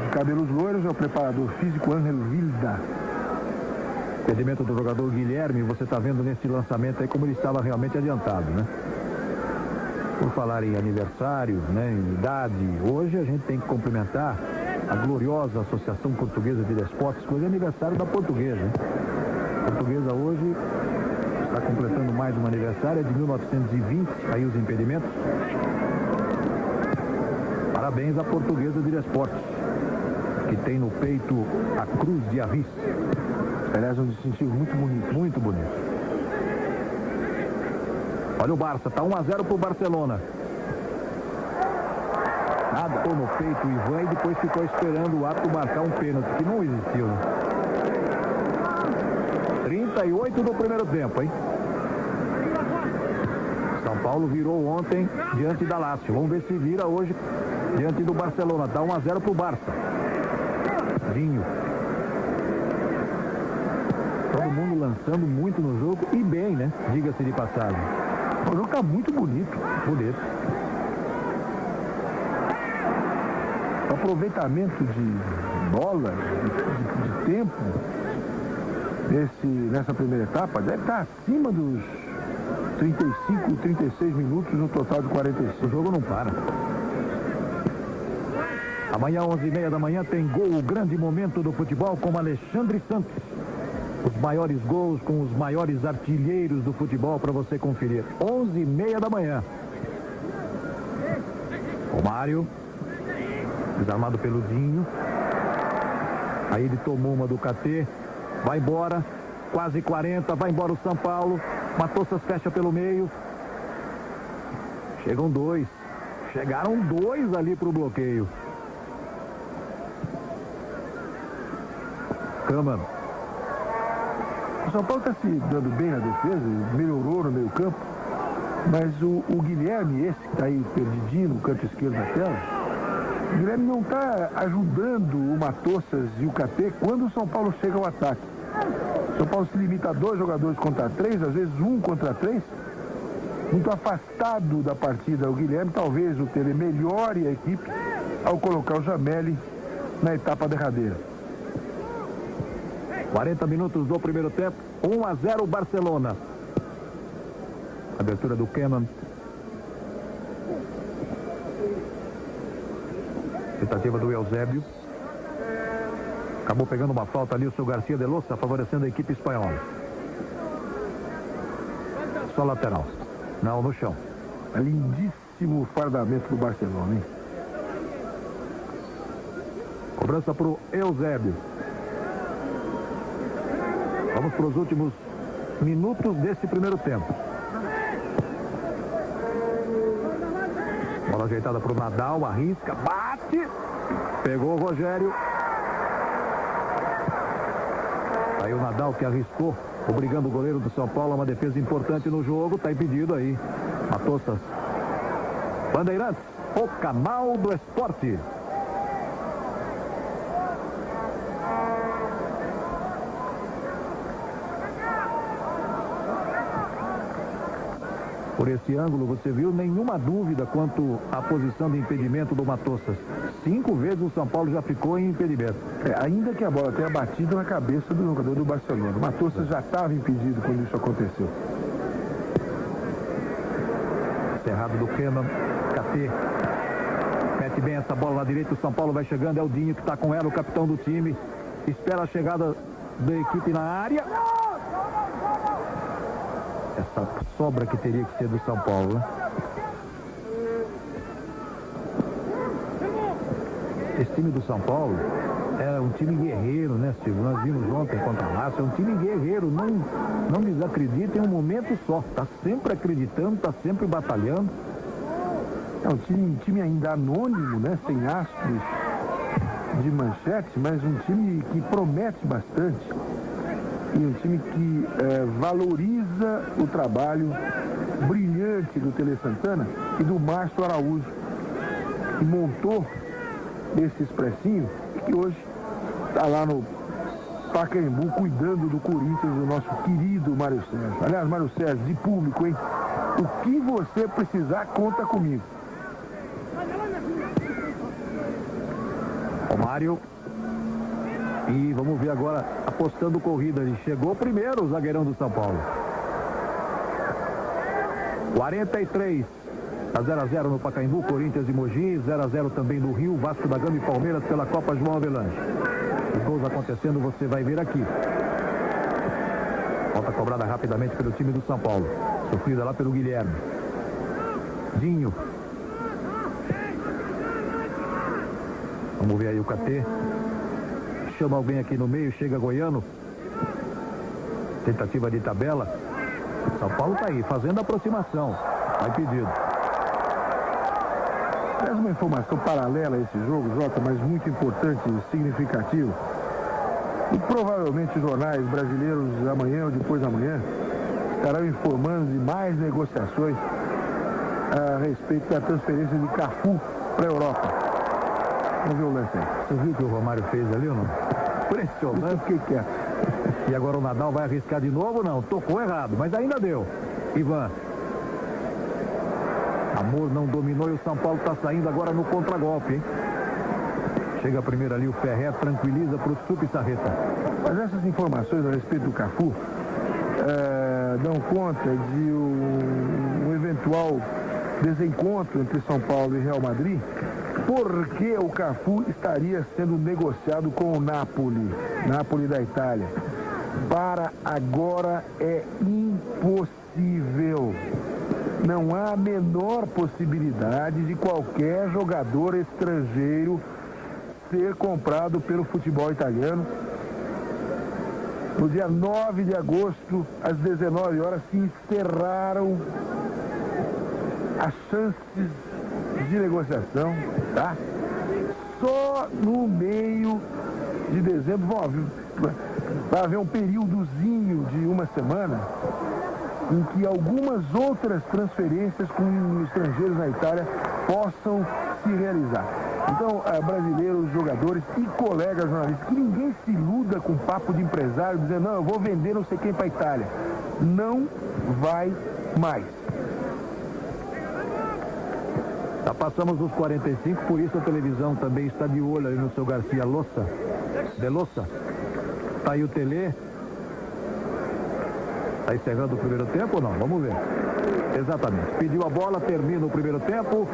B: de cabelos loiros é o preparador físico Ángel Vilda.
A: Impedimento do jogador Guilherme. Você está vendo nesse lançamento aí como ele estava realmente adiantado, né? Por falar em aniversário, né, em idade, hoje a gente tem que cumprimentar a gloriosa Associação Portuguesa de Desportos, que hoje é aniversário da Portuguesa, hein? A Portuguesa hoje está completando mais um aniversário, é de 1920, aí os impedimentos. Parabéns à Portuguesa de Desportos, que tem no peito a Cruz de Avis.
B: Aliás, um distintivo muito bonito.
A: Muito bonito. Olha o Barça, tá 1-0 pro Barcelona. Nada, pô no peito o Ivan e depois ficou esperando o árbitro marcar um pênalti, que não existiu, né? 38 do primeiro tempo, hein? São Paulo virou ontem diante da Lazio. Vamos ver se vira hoje diante do Barcelona. Tá 1-0 pro Barça. Vinho. Todo mundo lançando muito no jogo e bem, né? Diga-se de passagem.
B: O jogo tá muito bonito.
A: Bonito.
B: O aproveitamento de bola, de tempo, nessa primeira etapa, deve estar acima dos 35, 36 minutos no total de 45.
A: O jogo não para. Amanhã, 11h30 da manhã, tem gol, o grande momento do futebol com Alexandre Santos. Os maiores gols com os maiores artilheiros do futebol para você conferir. 11h30 da manhã. O Mário, desarmado pelo Dinho. Aí ele tomou uma do KT. Vai embora. Quase 40. Vai embora o São Paulo. Matossas fecha pelo meio. Chegam dois. Chegaram 2 ali para o bloqueio. Cama.
B: O São Paulo está se dando bem na defesa, melhorou no meio campo, mas o Guilherme, esse que está aí perdidinho no canto esquerdo da tela, o Guilherme não está ajudando o Matossas e o KT quando o São Paulo chega ao ataque. O São Paulo se limita a 2 jogadores contra 3, às vezes 1 contra 3. Muito afastado da partida o Guilherme, talvez o Tele melhore a equipe ao colocar o Jameli na etapa derradeira.
A: 40 minutos do primeiro tempo, 1-0 Barcelona. Abertura do Keman. Tentativa do Eusébio. Acabou pegando uma falta ali o seu Garcia de Losa, favorecendo a equipe espanhola. Só lateral. Não, no chão.
B: Lindíssimo fardamento do Barcelona, hein?
A: Cobrança para o Eusébio. Vamos para os últimos minutos desse primeiro tempo. Bola ajeitada para o Nadal, arrisca, bate. Pegou o Rogério. Aí o Nadal que arriscou, obrigando o goleiro do São Paulo a uma defesa importante no jogo. Está impedido aí. Matossas. Bandeirantes, o canal do esporte. Por esse ângulo, você viu nenhuma dúvida quanto à posição de impedimento do Matossas. 5 vezes o São Paulo já ficou em impedimento.
B: Ainda que a bola tenha batido na cabeça do jogador do Barcelona. O Matossas já estava impedido quando isso aconteceu.
A: Cerrado do Keman. KT. Mete bem essa bola na direita. O São Paulo vai chegando. É o Dinho que está com ela, o capitão do time. Espera a chegada da equipe na área. Essa sobra que teria que ser do São Paulo, né? Esse time do São Paulo é um time guerreiro, né, Silvio? Nós vimos ontem contra a Lácio, é um time guerreiro, não desacredita em um momento só. Está sempre acreditando, está sempre batalhando.
B: É um time ainda anônimo, né? Sem astros de manchete, mas um time que promete bastante. E um time que valoriza o trabalho brilhante do Tele Santana e do Márcio Araújo, que montou esse expressinho e que hoje está lá no Pacaembu cuidando do Corinthians, do nosso querido Mário Sérgio. Aliás, Mário Sérgio, de público, hein? O que você precisar, conta comigo.
A: O Mário. E vamos ver agora, apostando corrida. Ele chegou primeiro, o zagueirão do São Paulo. 43. Está 0-0 no Pacaembu, Corinthians e Mogi. 0-0 também no Rio, Vasco da Gama e Palmeiras pela Copa João Avelange. Os gols acontecendo, você vai ver aqui. Falta cobrada rapidamente pelo time do São Paulo. Sofrida lá pelo Guilherme. Dinho. Vamos ver aí o KT. Chama alguém aqui no meio, chega Goiano. Tentativa de tabela. São Paulo está aí, fazendo a aproximação. Vai pedido.
B: Traz uma informação paralela a esse jogo, Jota, mas muito importante e significativo. E provavelmente os jornais brasileiros amanhã ou depois da manhã estarão informando de mais negociações a respeito da transferência de Cafu para a Europa. Vamos ver o lance aí.
A: Você viu o que o Romário fez ali ou não? Impressionante.
B: O que é?
A: E agora o Nadal vai arriscar de novo? Não, tocou errado, mas ainda deu. Ivan. Amor não dominou e o São Paulo está saindo agora no contragolpe, hein? Chega primeiro ali o Ferrer, tranquiliza para o Subsarreta.
B: Mas essas informações a respeito do Cafu dão conta de um eventual desencontro entre São Paulo e Real Madrid, porque o Cafu estaria sendo negociado com o Napoli da Itália. Para agora é impossível. Não há a menor possibilidade de qualquer jogador estrangeiro ser comprado pelo futebol italiano. No dia 9 de agosto, às 19 horas, se encerraram as chances de negociação, tá? Só no meio de dezembro vai haver um períodozinho de uma semana em que algumas outras transferências com estrangeiros na Itália possam se realizar. Então, brasileiros, jogadores e colegas jornalistas, que ninguém se iluda com papo de empresário, dizendo, não, eu vou vender não sei quem para a Itália. Não vai mais.
A: Já passamos dos 45, por isso a televisão também está de olho ali no seu Garcia de Lossa. Tá aí o Tele. Está encerrando o primeiro tempo ou não? Vamos ver. Exatamente. Pediu a bola, termina o primeiro tempo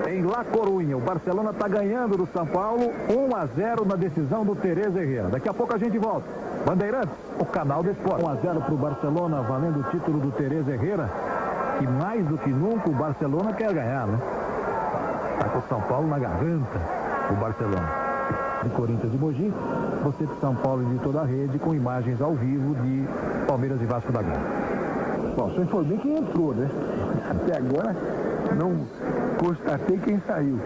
A: em La Coruña. O Barcelona está ganhando do São Paulo 1-0 na decisão do Tereza Herrera. Daqui a pouco a gente volta. Bandeirantes, o canal do esporte. 1-0 para o Barcelona, valendo o título do Tereza Herrera, que mais do que nunca o Barcelona quer ganhar, né? Está com o São Paulo na garganta, o Barcelona. De Corinthians e Mogi, você de São Paulo e de toda a rede, com imagens ao vivo de Palmeiras e Vasco da Gama.
B: Bom, só informei quem entrou, né? Até agora não constatei quem saiu.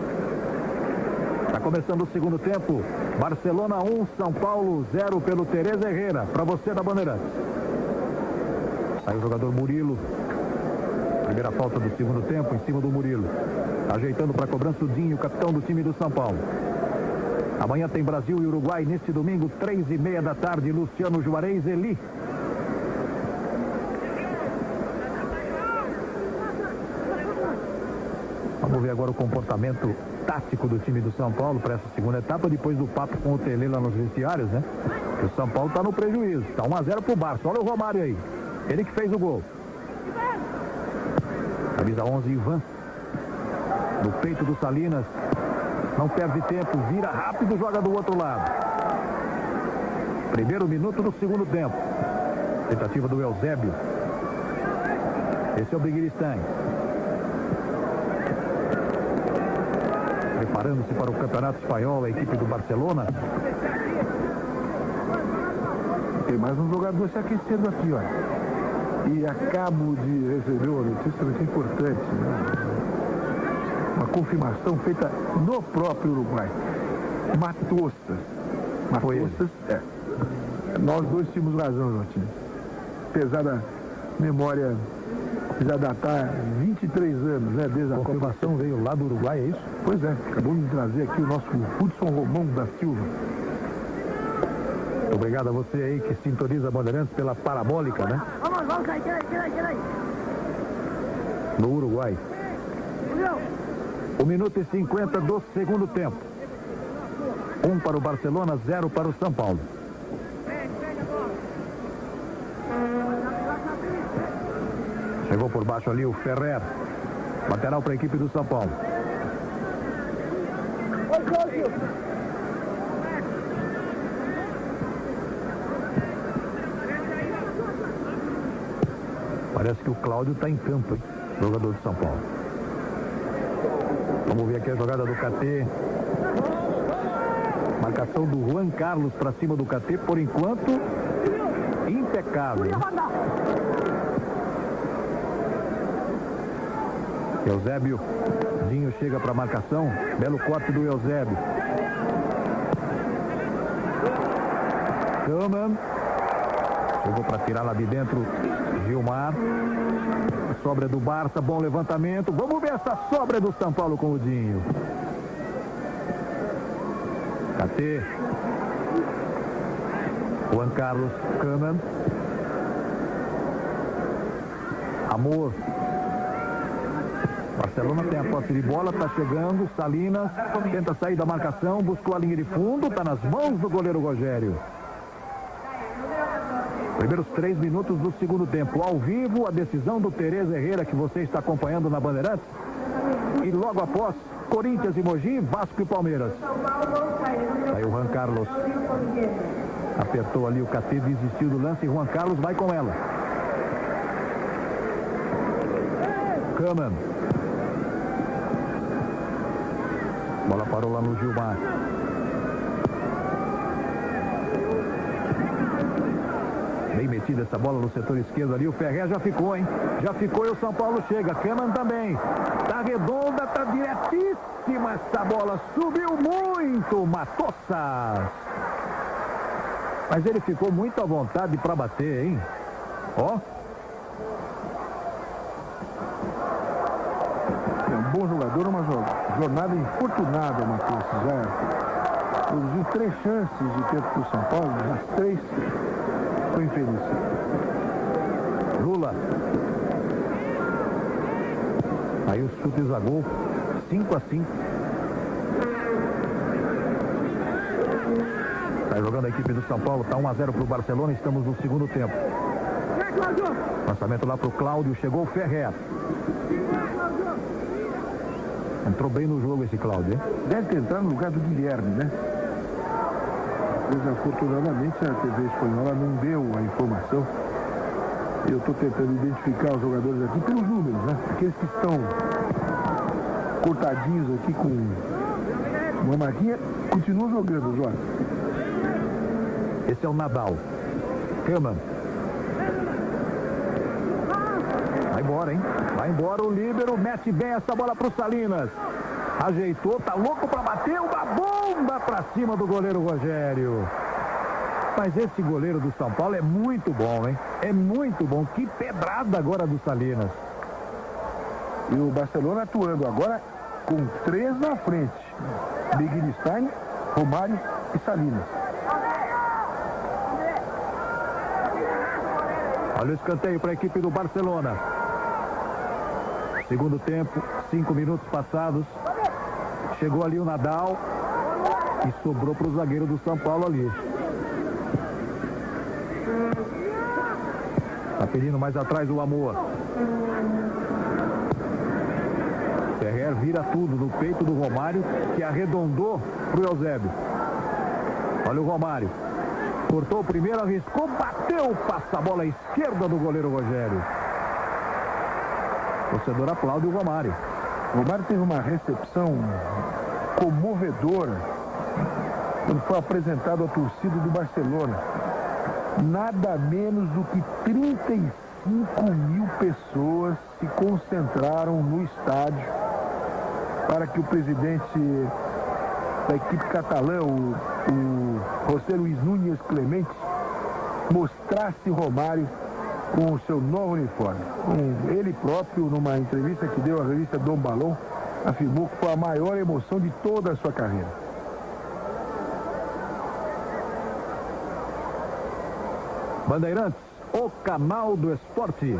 A: Está começando o segundo tempo. Barcelona 1, São Paulo 0 pelo Tereza Herrera. Para você da Bandeirantes. Sai o jogador Murilo. Primeira falta do segundo tempo em cima do Murilo. Ajeitando para a cobrança o Dinho, capitão do time do São Paulo. Amanhã tem Brasil e Uruguai neste domingo, 3:30 da tarde. Luciano Juarez, Eli. Vamos ver agora o comportamento tático do time do São Paulo para essa segunda etapa, depois do papo com o Tele lá nos vestiários, né? O São Paulo está no prejuízo. Está 1-0 para o Barça. Olha o Romário aí. Ele que fez o gol. Camisa 11, Ivan. No peito do Salinas. Não perde tempo, vira rápido, joga do outro lado. Primeiro minuto do segundo tempo. Tentativa do Eusébio. Esse é o Biguiristain. Preparando-se para o Campeonato Espanhol, a equipe do Barcelona.
B: Tem mais um jogador se aquecendo aqui, ó. E acabo de receber uma notícia muito importante, né? Uma confirmação feita no próprio Uruguai. Matosas. Matosas, é. Nós dois tínhamos razão, Jotinho. Apesar da memória já datar 23 anos, né? Desde a
A: confirmação veio lá do Uruguai, é isso?
B: Pois é, acabou de trazer aqui o nosso Hudson Romão da Silva.
A: Muito obrigado a você aí que sintoniza a Bandeirantes pela parabólica, né?
D: Vamos, tira aí.
A: No Uruguai. 1 minuto e 50 do segundo tempo. 1 para o Barcelona, 0 para o São Paulo. Chegou por baixo ali o Ferrer. Lateral para a equipe do São Paulo. Parece que o Cláudio está em campo, hein? Jogador do São Paulo. Vamos ver aqui a jogada do KT. Marcação do Juan Carlos para cima do KT, por enquanto, impecável. Eusébio, Zinho chega para a marcação, belo corte do Eusébio. Kahneman, chegou para tirar lá de dentro, Gilmar. A sobra do Barça, bom levantamento. Vamos ver essa sobra do São Paulo com o Dinho. KT. Juan Carlos, Kahneman. Amor. Barcelona tem a posse de bola, está chegando, Salinas tenta sair da marcação, buscou a linha de fundo, está nas mãos do goleiro Rogério. Primeiros 3 minutos do segundo tempo, ao vivo, a decisão do Tereza Herrera, que você está acompanhando na Bandeirantes. E logo após, Corinthians e Mogi, Vasco e Palmeiras. Aí o Juan Carlos apertou ali o KT, desistiu do lance e Juan Carlos vai com ela. Kahneman. Bola parou lá no Gilmar. Bem metida essa bola no setor esquerdo ali. O Ferrer já ficou, hein? Já ficou e o São Paulo chega. Kahneman também. Tá redonda, tá diretíssima essa bola. Subiu muito, Matossas. Mas ele ficou muito à vontade para bater, hein? Ó.
B: É um bom jogador, uma jornada infortunada, Matossas. Já produziu 3 chances de tempo para o São Paulo, as 3 foi infeliz.
A: Lula. Aí o chute a gol, 5-5. Está jogando a equipe do São Paulo, está 1-0 para o Barcelona, estamos no segundo tempo. Lançamento lá para o Cláudio, chegou o Ferrer. Entrou bem no jogo esse Cláudio, hein?
B: Deve ter entrado no lugar do Guilherme, né? Desafortunadamente a TV espanhola não deu a informação. Eu estou tentando identificar os jogadores aqui pelos números, né? Aqueles que estão cortadinhos aqui com uma marquinha, continuam jogando, Jorge.
A: Esse é o Nadal. Kaman. Vai embora, hein? Vai embora o líbero, mete bem essa bola pro Salinas. Ajeitou, tá louco pra bater, uma bomba pra cima do goleiro Rogério. Mas esse goleiro do São Paulo é muito bom, hein? É muito bom. Que pedrada agora do Salinas.
B: E o Barcelona atuando agora com 3 na frente. Bigstein, Romário e Salinas.
A: Olha o escanteio para a equipe do Barcelona. Segundo tempo, 5 minutos passados. Chegou ali o Nadal e sobrou para o zagueiro do São Paulo ali. Tá pedindo mais atrás o Amor. Ferrer vira tudo no peito do Romário, que arredondou pro Eusébio. Olha o Romário. Cortou o primeiro, arriscou, bateu, passa a bola à esquerda do goleiro Rogério. O torcedor aplaude o Romário.
B: O Romário teve uma recepção comovedora quando foi apresentado à torcida do Barcelona. Nada menos do que 35.000 pessoas se concentraram no estádio para que o presidente da equipe catalã, o José Luis Núñez Clemente, mostrasse Romário com o seu novo uniforme. Ele próprio, numa entrevista que deu à revista Dom Balão, afirmou que foi a maior emoção de toda a sua carreira.
A: Bandeirantes, o canal do esporte.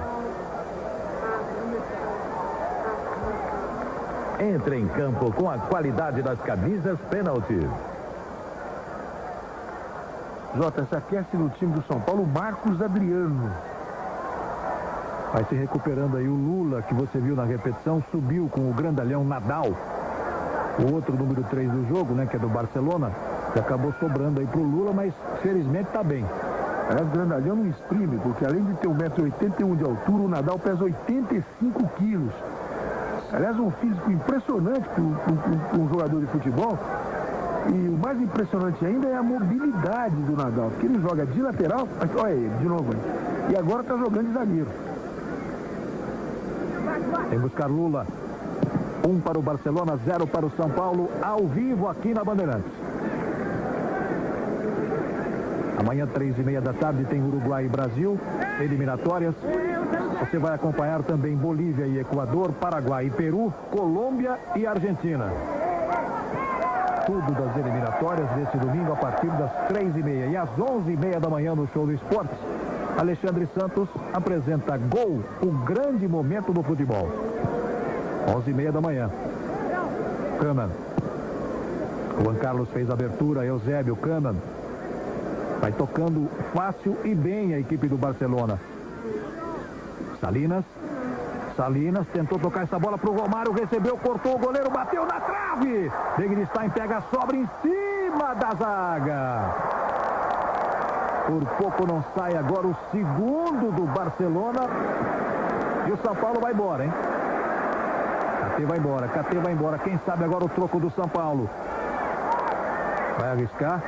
C: Entre em campo com a qualidade das camisas pênalti.
B: Jota, se aquece no time do São Paulo, Marcos Adriano.
A: Vai se recuperando aí o Lula, que você viu na repetição, subiu com o grandalhão Nadal. O outro número 3 do jogo, né, que é do Barcelona, que acabou sobrando aí pro Lula, mas felizmente tá bem.
B: Aliás, o grandalhão não exprime, porque além de ter 1,81 m de altura, o Nadal pesa 85 quilos. Aliás, um físico impressionante para um jogador de futebol. E o mais impressionante ainda é a mobilidade do Nadal, porque ele joga de lateral, olha ele, de novo aí. E agora está jogando de zagueiro.
A: Tem buscar Lula. 1 para o Barcelona, 0 para o São Paulo, ao vivo aqui na Bandeirantes. Amanhã, 3h30 da tarde, tem Uruguai e Brasil, eliminatórias. Você vai acompanhar também Bolívia e Equador, Paraguai e Peru, Colômbia e Argentina. Tudo das eliminatórias desse domingo a partir das 3h30. E às 11h30 da manhã no Show do Esporte, Alexandre Santos apresenta Gol, o grande momento do futebol. 11h30 da manhã. Kaman. Juan Carlos fez a abertura, Eusébio, Kaman. Vai tocando fácil e bem a equipe do Barcelona. Salinas tentou tocar essa bola para o Romário, recebeu, cortou o goleiro, bateu na trave. Bigstein pega a sobra em cima da zaga. Por pouco não sai agora o segundo do Barcelona. E o São Paulo vai embora, hein? KT vai embora. Quem sabe agora o troco do São Paulo. Vai arriscar.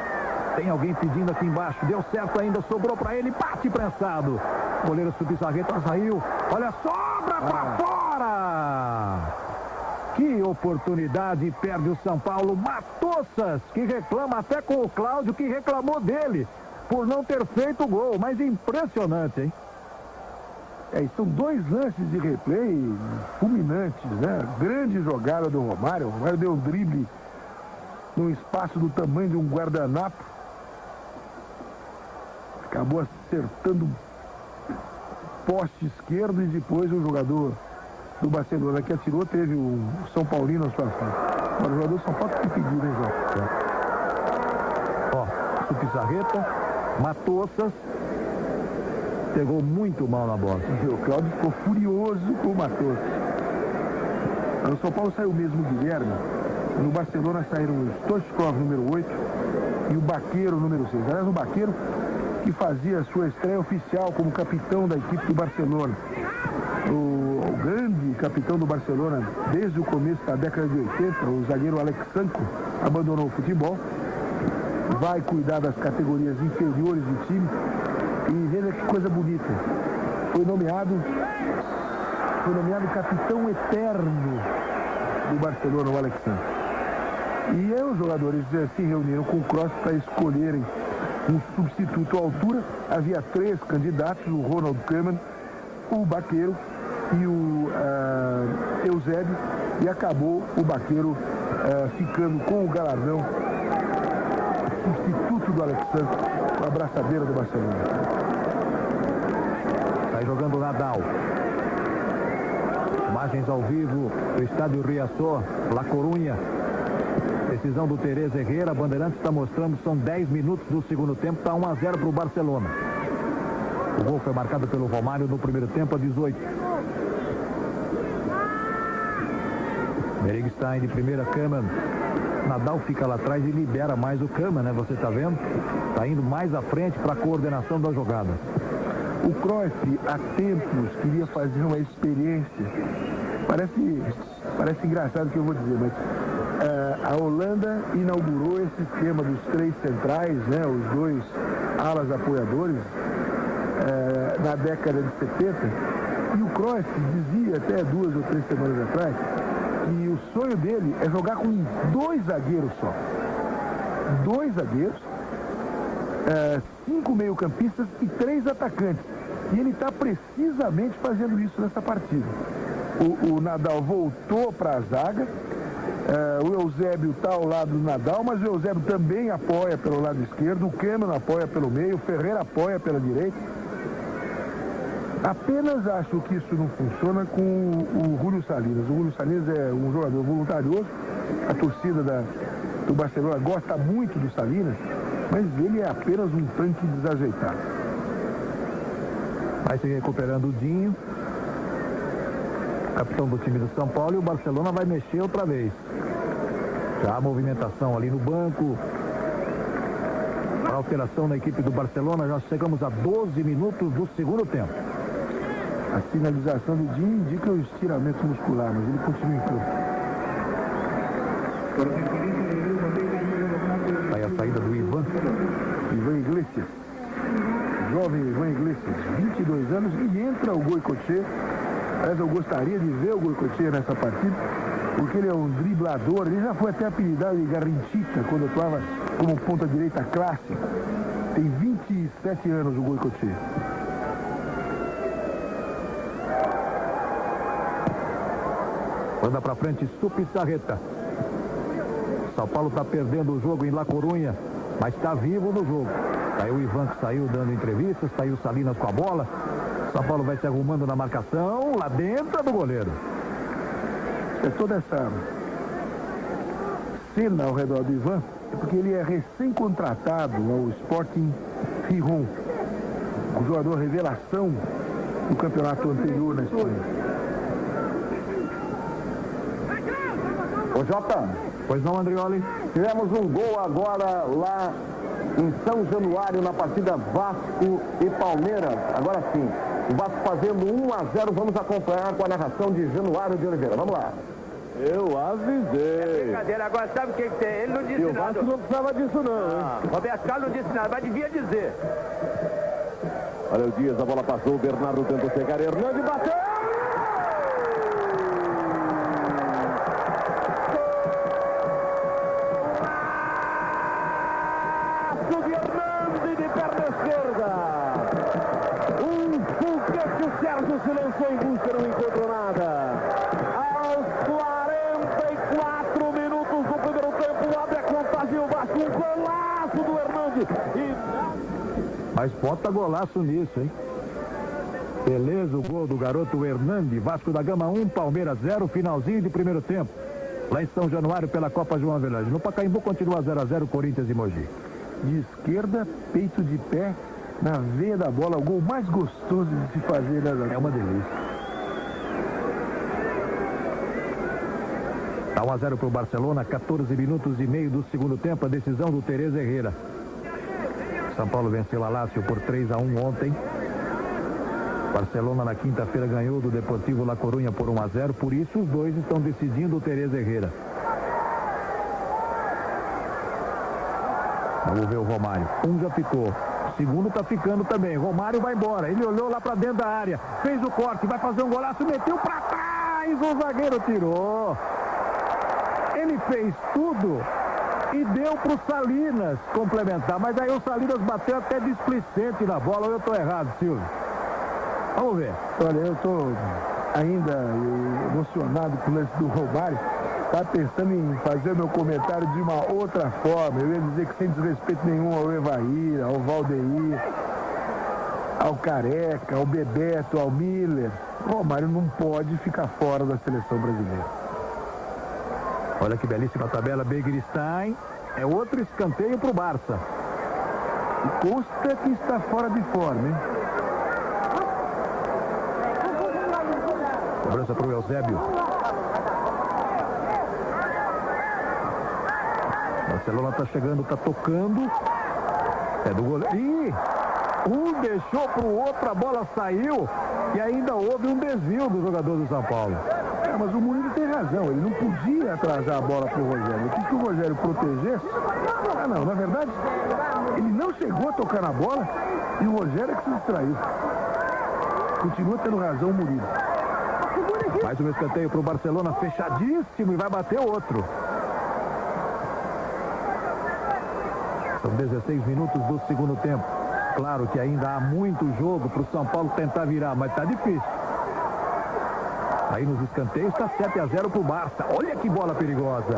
A: Tem alguém pedindo aqui embaixo. Deu certo ainda, sobrou para ele, bate prensado. O goleiro Subissarreta saiu. Olha, sobra para fora. Que oportunidade perde o São Paulo. Matossas, que reclama até com o Cláudio, que reclamou dele por não ter feito o gol. Mas impressionante, hein?
B: São 2 lances de replay fulminantes, né? Grande jogada do Romário. O Romário deu um drible num espaço do tamanho de um guardanapo. Acabou acertando o poste esquerdo e depois o jogador do Barcelona que atirou teve o São Paulino na sua frente. Agora o jogador do São Paulo tem que pedir, né, João?
A: Ó, Pizarreta, Matossas, pegou muito mal na bola.
B: O Cláudio ficou furioso com o Matossas. No São Paulo saiu mesmo o Guilherme. No Barcelona saíram o Stoichkov, número 8, e o Baqueiro, número 6. Aliás, o Baqueiro que fazia a sua estreia oficial como capitão da equipe do Barcelona. O grande capitão do Barcelona, desde o começo da década de 80, o zagueiro Alexanko, abandonou o futebol, vai cuidar das categorias inferiores do time e veja que coisa bonita. Foi nomeado capitão eterno do Barcelona, o Alexanko. E aí os jogadores se reuniram com o Kroos para escolherem um substituto à altura. Havia 3 candidatos, o Ronald Koeman, o Baqueiro e o Eusébio, e acabou o Baqueiro ficando com o galardão, substituto do Alexandre, com a braçadeira do Barcelona.
A: Sai jogando o Nadal. Imagens ao vivo do estádio Riazor, La Coruña. Decisão do Tereza Herrera. A Bandeirantes está mostrando, são 10 minutos do segundo tempo, está 1-0 para o Barcelona. O gol foi marcado pelo Romário no primeiro tempo, a 18. Berenstein de primeira, Koeman. Nadal fica lá atrás e libera mais o Koeman, né? Você está vendo? Está indo mais à frente para a coordenação da jogada.
B: O Cruyff, há tempos, queria fazer uma experiência. Parece engraçado o que eu vou dizer, mas a Holanda inaugurou esse esquema dos 3 centrais, né? Os 2 alas apoiadores, na década de 70. E o Cruyff dizia até 2 ou 3 semanas atrás que o sonho dele é jogar com 2 zagueiros só. 2 zagueiros, 5 meio-campistas e 3 atacantes. E ele está precisamente fazendo isso nessa partida. O Nadal voltou para a zaga, o Eusébio está ao lado do Nadal, mas o Eusébio também apoia pelo lado esquerdo, o Koeman apoia pelo meio, o Ferreira apoia pela direita. Apenas acho que isso não funciona com o Júlio Salinas. O Júlio Salinas é um jogador voluntarioso, a torcida do Barcelona gosta muito do Salinas, mas ele é apenas um tanque desajeitado.
A: Vai se recuperando o Dinho, capitão do time do São Paulo, e o Barcelona vai mexer outra vez. Já há movimentação ali no banco. Para alteração na equipe do Barcelona, já chegamos a 12 minutos do segundo tempo.
B: A sinalização do Dinho indica o estiramento muscular, mas ele continua em campo.
A: Aí a saída do Ivan
B: Iglesias. Jovem Ivan Iglesias, 22 anos, e entra o Goicoechea. Mas eu gostaria de ver o Goicoechea nessa partida, porque ele é um driblador. Ele já foi até apelidado de Garrinchita quando atuava como ponta direita clássico. Tem 27 anos o Goicoechea.
A: Manda pra frente, Pizarreta. São Paulo está perdendo o jogo em La Coruña, mas está vivo no jogo. Aí o Ivan que saiu dando entrevistas, saiu Salinas com a bola. São Paulo vai se arrumando na marcação, lá dentro do goleiro.
B: Toda essa cena ao redor do Ivan é porque ele é recém-contratado ao Sporting Gijón, o jogador revelação do campeonato anterior na Espanha.
E: Ô Jota,
A: Pois não, Andrioli?
E: tivemos um gol agora lá em São Januário na partida Vasco e Palmeiras. Agora sim, o Vasco fazendo 1-0, vamos acompanhar com a narração de Januário de Oliveira. Vamos lá.
F: Eu avisei.
G: Brincadeira, agora sabe o que tem? Ele não disse
F: E o
G: nada.
F: Vasco não precisava disso não, hein?
G: Roberto Carlos não disse nada, mas devia dizer.
F: Olha o Dias, a bola passou, o Bernardo tentou chegar, Hernani bateu!
E: pela esquerda. Um foguete, o Sérgio se lançou em busca, não encontrou nada. Aos 44 minutos do primeiro tempo, abre a contagem o Vasco, um golaço do Hernandes.
A: Mas bota golaço nisso, hein? Beleza, o gol do garoto Hernandes. Vasco da Gama 1, Palmeiras 0, finalzinho de primeiro tempo. Lá em São Januário pela Copa João Avelange. No Pacaembu continua 0-0, Corinthians e Mogi.
B: De esquerda, peito de pé, na veia da bola, o gol mais gostoso de se fazer, né?
A: É uma delícia. Tá 1-0 para o Barcelona, 14 minutos e meio do segundo tempo, a decisão do Tereza Herrera. São Paulo venceu a Lazio por 3-1 ontem. Barcelona na quinta-feira ganhou do Deportivo La Coruña por 1-0, por isso os dois estão decidindo o Tereza Herrera. Vamos ver o Romário. Um já ficou. O segundo tá ficando também. Romário vai embora. Ele olhou lá pra dentro da área. Fez o corte, vai fazer um golaço, meteu pra trás. O zagueiro tirou. Ele fez tudo e deu pro Salinas complementar. Mas aí o Salinas bateu até displicente na bola. Ou eu tô errado, Silvio? Vamos ver.
B: Olha, eu tô ainda emocionado com o lance do Romário. Tá pensando em fazer meu comentário de uma outra forma. Eu ia dizer que sem desrespeito nenhum ao Evair, ao Valdeir, ao Careca, ao Bebeto, ao Miller. O Romário não pode ficar fora da seleção brasileira.
A: Olha que belíssima tabela, Begiristain. É outro escanteio pro Barça.
B: E consta que está fora de forma, hein?
A: Cobrança pro Eusébio. Barcelona tá chegando, tá tocando. É do goleiro. Ih! Um deixou pro outro, a bola saiu. E ainda houve um desvio do jogador do São Paulo.
B: É, mas o Murilo tem razão. Ele não podia atrasar a bola pro Rogério. Ele quis que o Rogério protegesse. Ah, não. Na verdade, ele não chegou a tocar na bola e o Rogério é que se distraiu. Continua tendo razão o Murilo.
A: Mais um escanteio pro Barcelona, fechadíssimo, e vai bater outro. São 16 minutos do segundo tempo. Claro que ainda há muito jogo para o São Paulo tentar virar, mas tá difícil. Aí nos escanteios está 7-0 pro Barça. Olha que bola perigosa.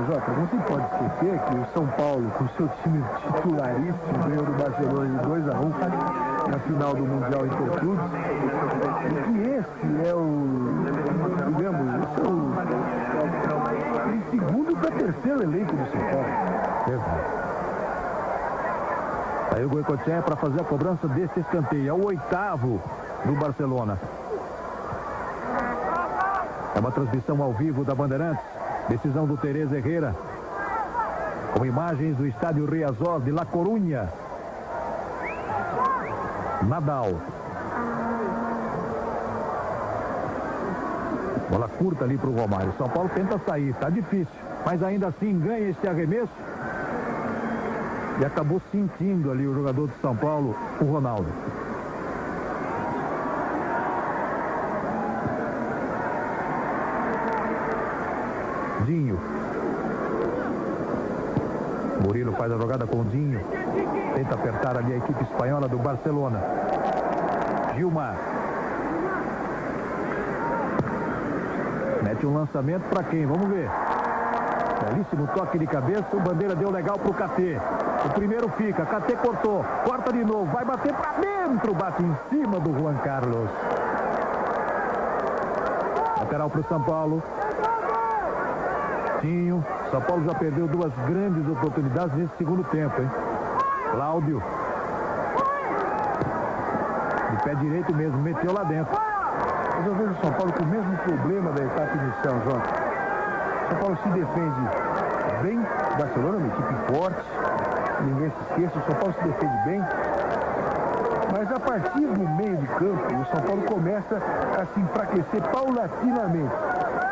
B: Jota, não se pode esquecer que o São Paulo, com seu time titularíssimo, ganhou do Barcelona de 2-1 na final do Mundial Interclubes. E que esse é o, digamos, esse é o segundo para terceiro elenco do São Paulo.
A: Verdade. Aí o Goicoechea para fazer a cobrança desse escanteio. É o 8º do Barcelona. É uma transmissão ao vivo da Bandeirantes. Decisão do Tereza Herrera. Com imagens do estádio Riazor de La Coruña. Nadal. Bola curta ali para o Romário. São Paulo tenta sair, tá difícil. Mas ainda assim ganha esse arremesso. E acabou sentindo ali o jogador de São Paulo, o Ronaldo. Dinho. Murilo faz a jogada com o Dinho. Tenta apertar ali a equipe espanhola do Barcelona. Gilmar. Mete um lançamento para quem? Vamos ver. Belíssimo toque de cabeça. O Bandeira deu legal pro KT. O primeiro fica. KT cortou. Corta de novo. Vai bater para dentro. Bate em cima do Juan Carlos. Lateral pro São Paulo. Tinho. São Paulo já perdeu duas grandes oportunidades nesse segundo tempo, hein? Cláudio. De pé direito mesmo. Meteu lá dentro.
B: Mas eu vejo o São Paulo com o mesmo problema da etapa inicial, Jota. São Paulo se defende bem. O Barcelona é uma equipe forte. Ninguém se esqueça, o São Paulo se defende bem. Mas a partir do meio de campo, o São Paulo começa a se enfraquecer paulatinamente.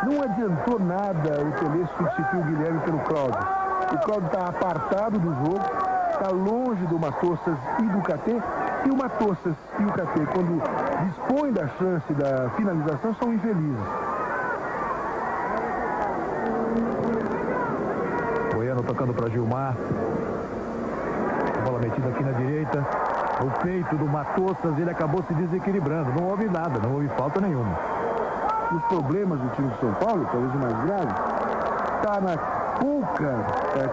B: Não adiantou nada o Tele substituir o Guilherme pelo Cláudio. O Cláudio está apartado do jogo, está longe do Matossas e do KT. E o Matossas e o KT, quando dispõem da chance da finalização, são infelizes.
A: Goiano tocando para Gilmar. A bola metida aqui na direita. O peito do Matossas, ele acabou se desequilibrando. Não houve nada, não houve falta nenhuma.
B: Os problemas do time de São Paulo, talvez o mais grave, está na pouca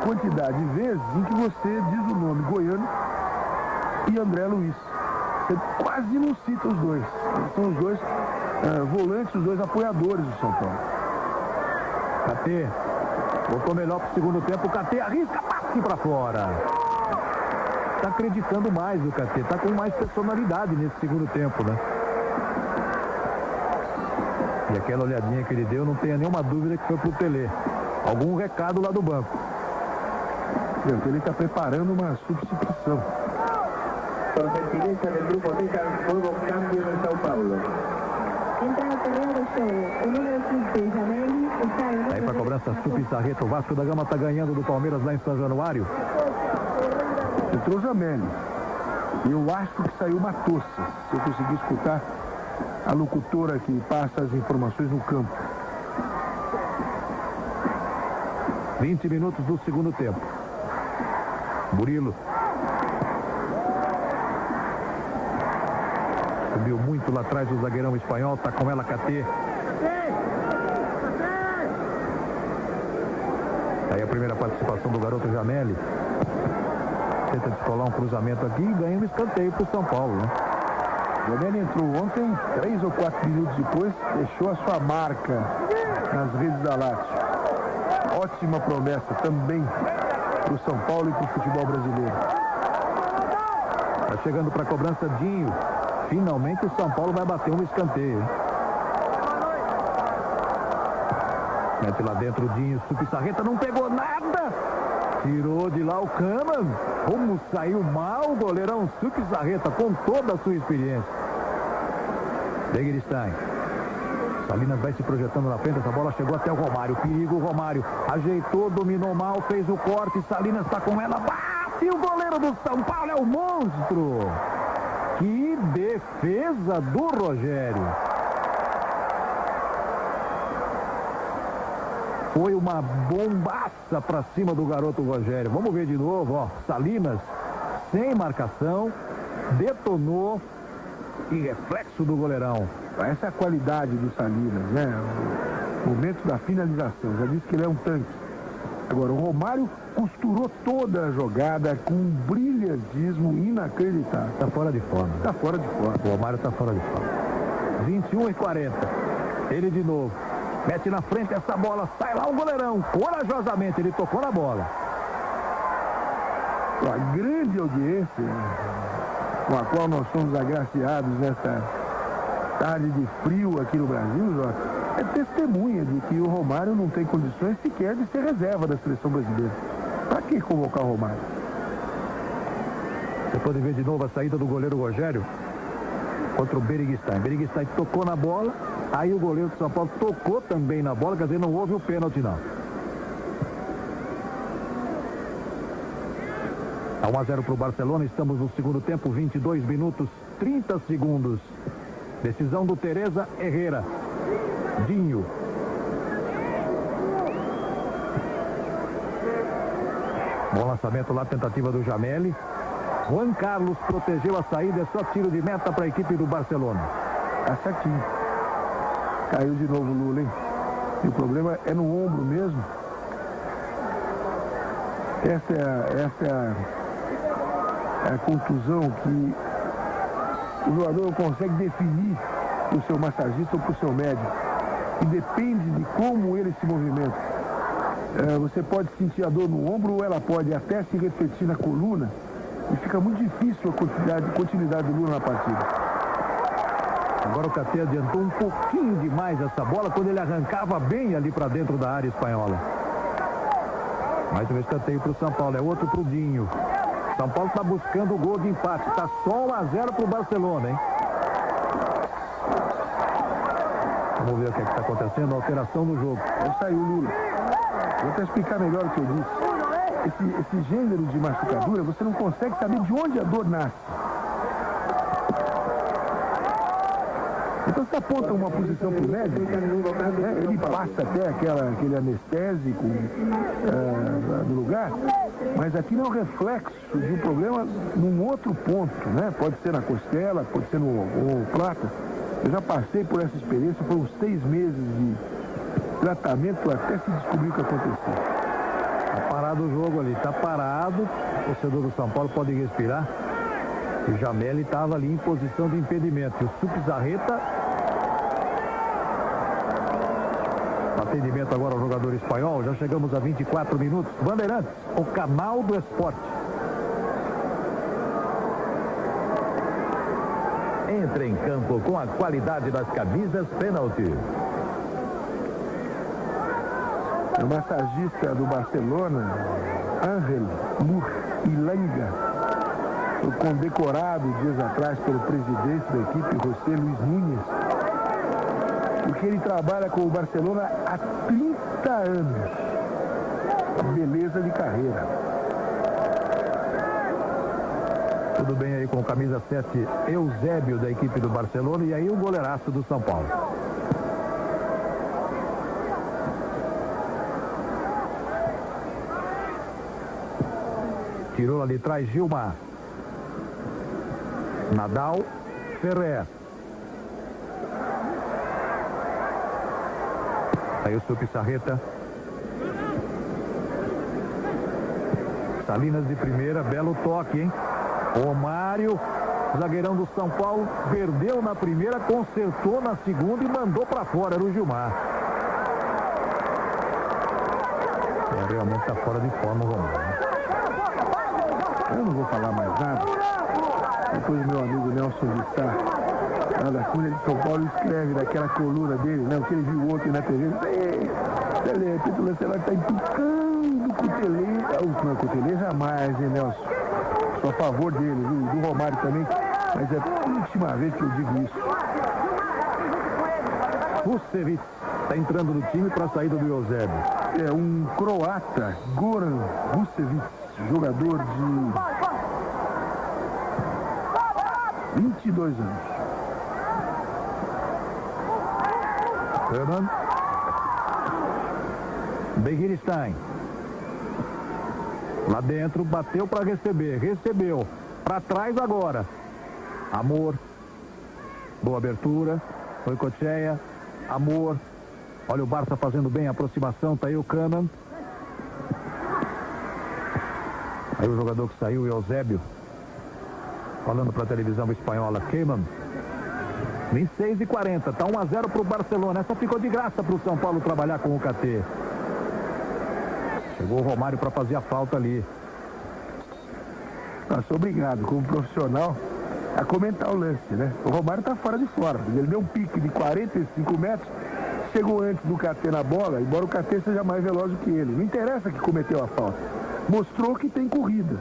B: quantidade de vezes em que você diz o nome Goiano e André Luiz. Você quase não cita os dois. São os dois volantes, os dois apoiadores do São Paulo.
A: KT voltou melhor para o segundo tempo. O KT arrisca, passe para fora. Está acreditando mais o KT. Está com mais personalidade nesse segundo tempo, né? E aquela olhadinha que ele deu, não tenha nenhuma dúvida que foi pro Tele. Algum recado lá do banco.
B: Ele está preparando uma substituição.
D: Gentileza del grupo Teca, nuevo cambio en São Paulo. Entra no terreno do jogo. O número 15, Jameli, está en...
A: Aí para cobrança, Supissarreta. O Vasco da Gama está ganhando do Palmeiras lá em São Januário.
B: Entrou Jameli. E eu acho que saiu Matossas. Se eu conseguir escutar a locutora que passa as informações no campo.
A: 20 minutos do segundo tempo. Murilo. Subiu muito lá atrás o zagueirão espanhol. Tá com ela KT. Aí a primeira participação do garoto Jameli. Tenta descolar um cruzamento aqui e ganha um escanteio pro São Paulo, né?
B: Jameli entrou ontem, 3 ou 4 minutos depois, deixou a sua marca nas redes da Lazio. Ótima promessa também para o São Paulo e para o futebol brasileiro.
A: Tá chegando para a cobrança Dinho. Finalmente o São Paulo vai bater um escanteio. Mete lá dentro o Dinho. Supissarreta não pegou nada. Tirou de lá o Cama. Como saiu mal o goleirão Supissarreta com toda a sua experiência. Begiristain. Salinas vai se projetando na frente. Essa bola chegou até o Romário. Perigo, o Romário. Ajeitou, dominou mal, fez o corte. Salinas está com ela. Bate! O goleiro do São Paulo é o monstro. Que defesa do Rogério. Foi uma bombaça para cima do garoto Rogério. Vamos ver de novo, ó. Salinas, sem marcação, detonou e reflexo do goleirão.
B: Essa é a qualidade do Salinas, né? O momento da finalização. Já disse que ele é um tanque. Agora, o Romário costurou toda a jogada com um brilhantismo inacreditável.
A: Tá fora de forma.
B: Tá fora de forma.
A: O Romário tá fora de forma. 21:40. Ele de novo. Mete na frente essa bola. Sai lá o goleirão. Corajosamente ele tocou na bola.
B: A grande audiência com a qual nós somos agraciados nessa tarde de frio aqui no Brasil, Jota, é testemunha de que o Romário não tem condições sequer de ser reserva da seleção brasileira. Para que convocar o Romário?
A: Você pode ver de novo a saída do goleiro Rogério contra o Begiristain. Begiristain tocou na bola, aí o goleiro do São Paulo tocou também na bola, quer dizer, não houve o pênalti não. A 1-0 para o Barcelona, estamos no segundo tempo, 22 minutos, 30 segundos. Decisão do Teresa Herrera. Dinho. Bom lançamento lá, tentativa do Jameli. Juan Carlos protegeu a saída, é só tiro de meta para a equipe do Barcelona.
B: Tá certinho. Caiu de novo o Lula, hein? E o problema é no ombro mesmo. Essa é a contusão que o jogador não consegue definir para o seu massagista ou para o seu médico. E depende de como ele se movimenta. Você pode sentir a dor no ombro ou ela pode até se refletir na coluna. E fica muito difícil a continuidade do Lula na partida.
A: Agora o KT adiantou um pouquinho demais essa bola quando ele arrancava bem ali para dentro da área espanhola. Mais um escanteio para o São Paulo, é outro para o Dinho. São Paulo está buscando o gol de empate, está só 1-0 para o Barcelona, hein? Vamos ver o que está acontecendo, alteração no jogo.
B: Aí saiu o Lula. Vou até explicar melhor o que eu disse. Esse gênero de machucadura, você não consegue saber de onde a dor nasce. Então você aponta uma posição para o médico, né? Ele passa até aquele anestésico no lugar, mas aqui não é um reflexo de um problema num outro ponto, né? Pode ser na costela, pode ser no plata. Eu já passei por essa experiência, foram 6 meses de tratamento até se descobrir o que aconteceu.
A: Tá parado o jogo ali, tá parado. O torcedor do São Paulo pode respirar. O Jameli estava ali em posição de impedimento. E o Supizarreta. Atendimento agora ao jogador espanhol. Já chegamos a 24 minutos. Bandeirantes, o canal do esporte.
C: Entre em campo com a qualidade das camisas pênalti.
B: O massagista do Barcelona, Ángel Murilanga, foi condecorado dias atrás pelo presidente da equipe, José Luiz Núñez, porque ele trabalha com o Barcelona há 30 anos. Beleza de carreira.
A: Tudo bem aí com camisa 7, Eusébio da equipe do Barcelona, e aí o goleiraço do São Paulo. Tirou ali atrás Gilmar. Nadal, Ferrer. Aí o Supizarreta. Salinas de primeira, belo toque, hein? Romário, zagueirão do São Paulo, perdeu na primeira, consertou na segunda e mandou para fora, era o Gilmar. Realmente está fora de forma o Romário.
B: Eu não vou falar mais nada. Depois o meu amigo Nelson Vittar, lá da Folha de São Paulo, escreve daquela coluna dele, né? O que ele viu ontem na TV. Tele, Pedro Lancelotti está empicando o Cotelê. Não, Cotelê jamais, hein, Nelson? Sou a favor dele, viu? Do Romário também. Mas é a última vez que eu digo isso.
A: Vucevic está entrando no time para a saída do Eusébio.
B: É um croata, Goran Vucevic, jogador de 22 anos.
A: Herman. Begiristain. Lá dentro, bateu para receber. Recebeu. Para trás agora. Amor. Boa abertura. Foi Cocheia. Amor. Olha o Barça fazendo bem a aproximação. Tá aí o Kahneman. Aí o jogador que saiu, Eusébio. Falando para a televisão espanhola. Kahneman. 26:40. Tá 1-0 para o Barcelona. Essa ficou de graça para o São Paulo trabalhar com o KT. Chegou o Romário para fazer a falta ali.
B: Sou obrigado, como profissional, a comentar o lance, né? O Romário tá fora de forma. Ele deu um pique de 45 metros, chegou antes do KT na bola, embora o KT seja mais veloz do que ele. Não interessa que cometeu a falta. Mostrou que tem corrida.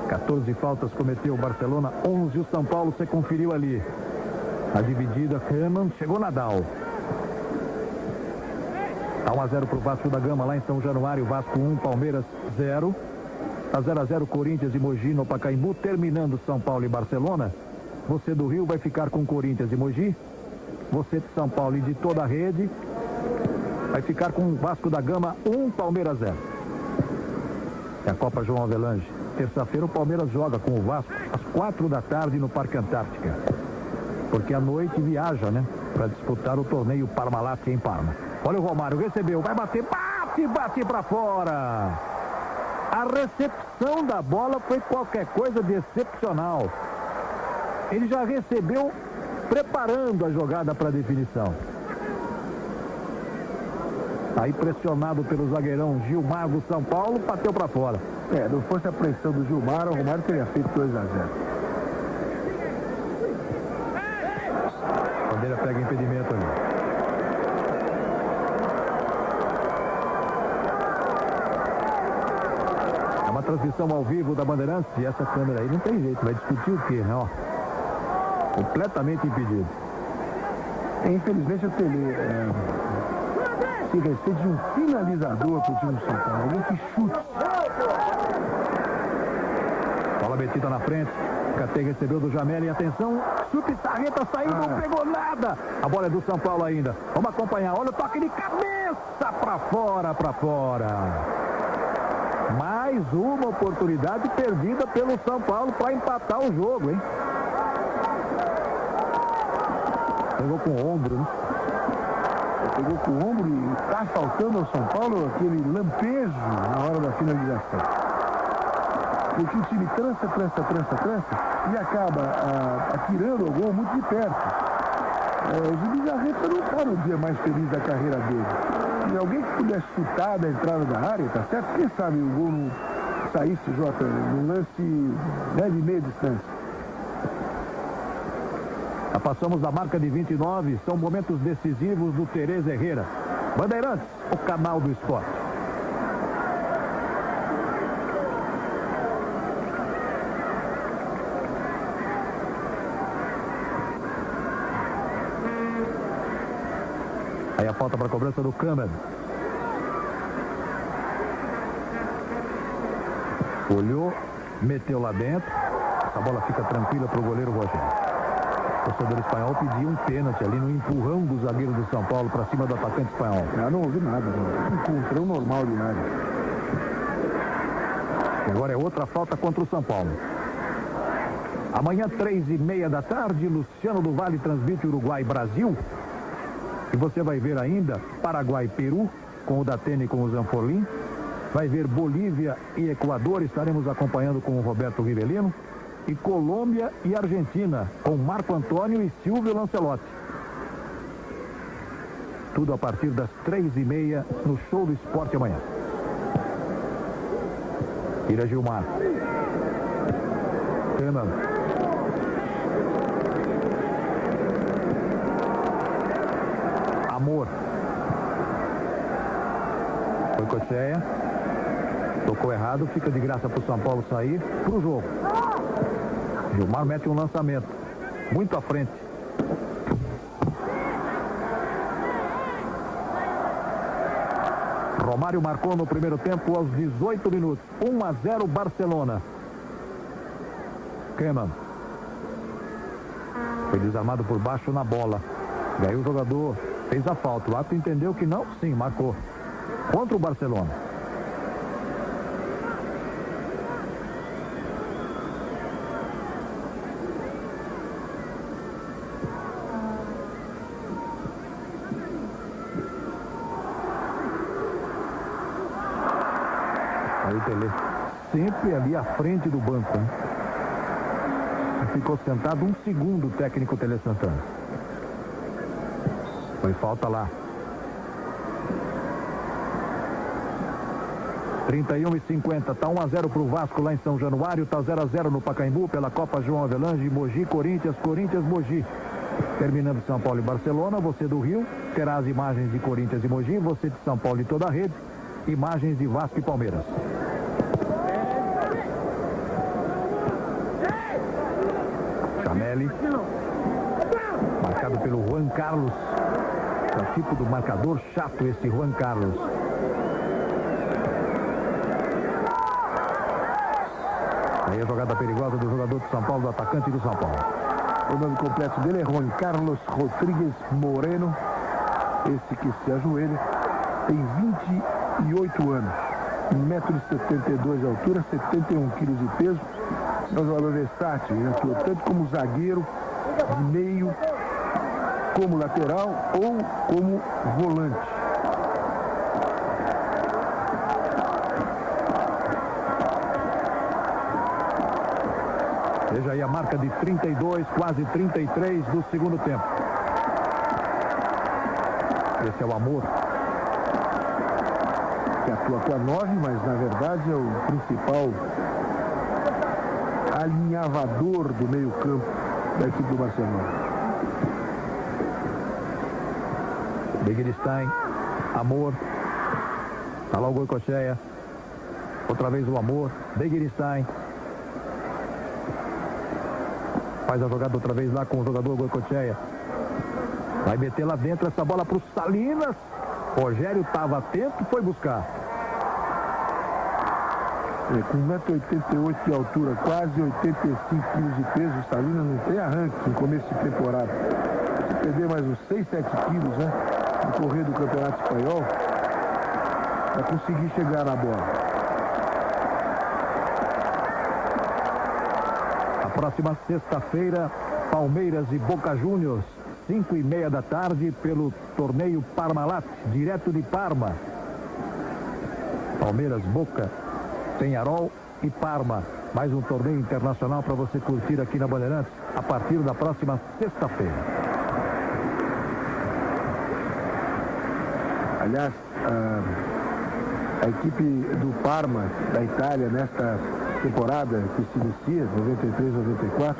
A: 14 faltas cometeu o Barcelona, 11 o São Paulo, você conferiu ali. A dividida, Kahneman, chegou Nadal. Tá 1-0 pro Vasco da Gama lá em São Januário. Vasco 1, Palmeiras 0. Tá 0-0 Corinthians e Mogi no Pacaembu. Terminando São Paulo e Barcelona. Você do Rio vai ficar com Corinthians e Mogi. Você de São Paulo e de toda a rede vai ficar com Vasco da Gama 1, Palmeiras 0. É a Copa João Avelange. Terça-feira o Palmeiras joga com o Vasco às 4 da tarde no Parque Antártica. Porque à noite viaja, né? Para disputar o torneio Parmalat em Parma. Olha o Romário, recebeu, vai bater, bate para fora. A recepção da bola foi qualquer coisa de excepcional. Ele já recebeu preparando a jogada para definição. Aí pressionado pelo zagueirão Gilmar do São Paulo, bateu para fora.
B: Não fosse a pressão do Gilmar, o Romário teria feito 2-0.
A: Bandeira pega impedimento ali. Uma transmissão ao vivo da Bandeirantes, e essa câmera aí não tem jeito, vai discutir o quê, né? Ó, completamente impedido.
B: Infelizmente o Tele se recebe de um finalizador para o time do São Paulo, alguém que chute.
A: Bola metida na frente, Catei recebeu do Jamel e atenção. Chute, Sarreta saiu, não pegou nada. A bola é do São Paulo ainda. Vamos acompanhar. Olha o toque de cabeça para fora, para fora. Mais uma oportunidade perdida pelo São Paulo para empatar o jogo, hein? Pegou com o ombro, né?
B: Pegou com o ombro e está faltando ao São Paulo aquele lampejo na hora da finalização. Porque o time trança e acaba atirando o gol muito de perto. O Bizarreta não está no dia mais feliz da carreira dele. E alguém que pudesse chutar da entrada da área, tá certo? Quem sabe o gol não saísse, Jota, no lance de meia distância.
A: Já passamos da marca de 29, são momentos decisivos do Tereza Herrera. Bandeirantes, o canal do esporte. Aí a falta para a cobrança do Câmara. Olhou, meteu lá dentro. A bola fica tranquila para o goleiro Rogério. O torcedor espanhol pediu um pênalti ali no empurrão do zagueiro do São Paulo para cima do atacante espanhol.
B: Não ouvi nada, encontrou normal de área.
A: E agora é outra falta contra o São Paulo. Amanhã, 3h30 da tarde, Luciano do Vale transmite Uruguai-Brasil. E você vai ver ainda Paraguai e Peru, com o Datene e com o Zanforlin. Vai ver Bolívia e Equador, estaremos acompanhando com o Roberto Rivelino. E Colômbia e Argentina, com Marco Antônio e Silvio Lancelotti. Tudo a partir das 3h30 no Show do Esporte amanhã. Tira Gilmar. Fernando. Amor. Foi Cocheia. Tocou errado, fica de graça para o São Paulo sair para o jogo. Gilmar mete um lançamento. Muito à frente. Romário marcou no primeiro tempo aos 18 minutos. 1-0 Barcelona. Keman. Foi desarmado por baixo na bola. E aí o jogador fez a falta. O árbitro entendeu que não? Sim, marcou. Contra o Barcelona. Sempre ali à frente do banco, hein? Ficou sentado um segundo o técnico Tele Santana. Foi falta lá. 31:50, tá 1-0 pro Vasco lá em São Januário, tá 0-0 no Pacaembu pela Copa João Avelange, Mogi, Corinthians, Mogi. Terminando São Paulo e Barcelona, você do Rio terá as imagens de Corinthians e Mogi, você de São Paulo e toda a rede, imagens de Vasco e Palmeiras. Chamelli, marcado pelo Juan Carlos. É o tipo do marcador chato esse Juan Carlos. Aí a jogada perigosa do jogador de São Paulo, do atacante do São Paulo.
B: O nome completo dele é Juan Carlos Rodrigues Moreno. Esse que se ajoelha tem 28 anos. 1,72 m de altura, 71 kg de peso. É um jogador versátil, ele atua tanto como zagueiro, de meio, como lateral ou como volante.
A: Veja aí a marca de 32, quase 33 do segundo tempo. Esse é o Amor.
B: Que atua com a 9, mas na verdade é o principal alinhavador do meio campo da equipe do Barcelona.
A: Begiristain, Amor. Tá lá o Goicoechea. Outra vez o Amor. Begiristain. Faz a jogada outra vez lá com o jogador Goicoechea. Vai meter lá dentro essa bola para o Salinas. Rogério estava atento, foi buscar.
B: Com 1,88 m de altura, quase 85 kg de peso, o Salinas não tem arranque no começo de temporada. Se perder mais uns 6, 7 quilos, né, no correr do Campeonato Espanhol, para conseguir chegar na bola.
A: A próxima sexta-feira, Palmeiras e Boca Juniors, 5h30 da tarde, pelo torneio Parmalat, direto de Parma. Palmeiras, Boca, Peñarol e Parma. Mais um torneio internacional para você curtir aqui na Bandeirantes a partir da próxima sexta-feira.
B: Aliás, a equipe do Parma, da Itália, nesta temporada que se inicia, 93-94,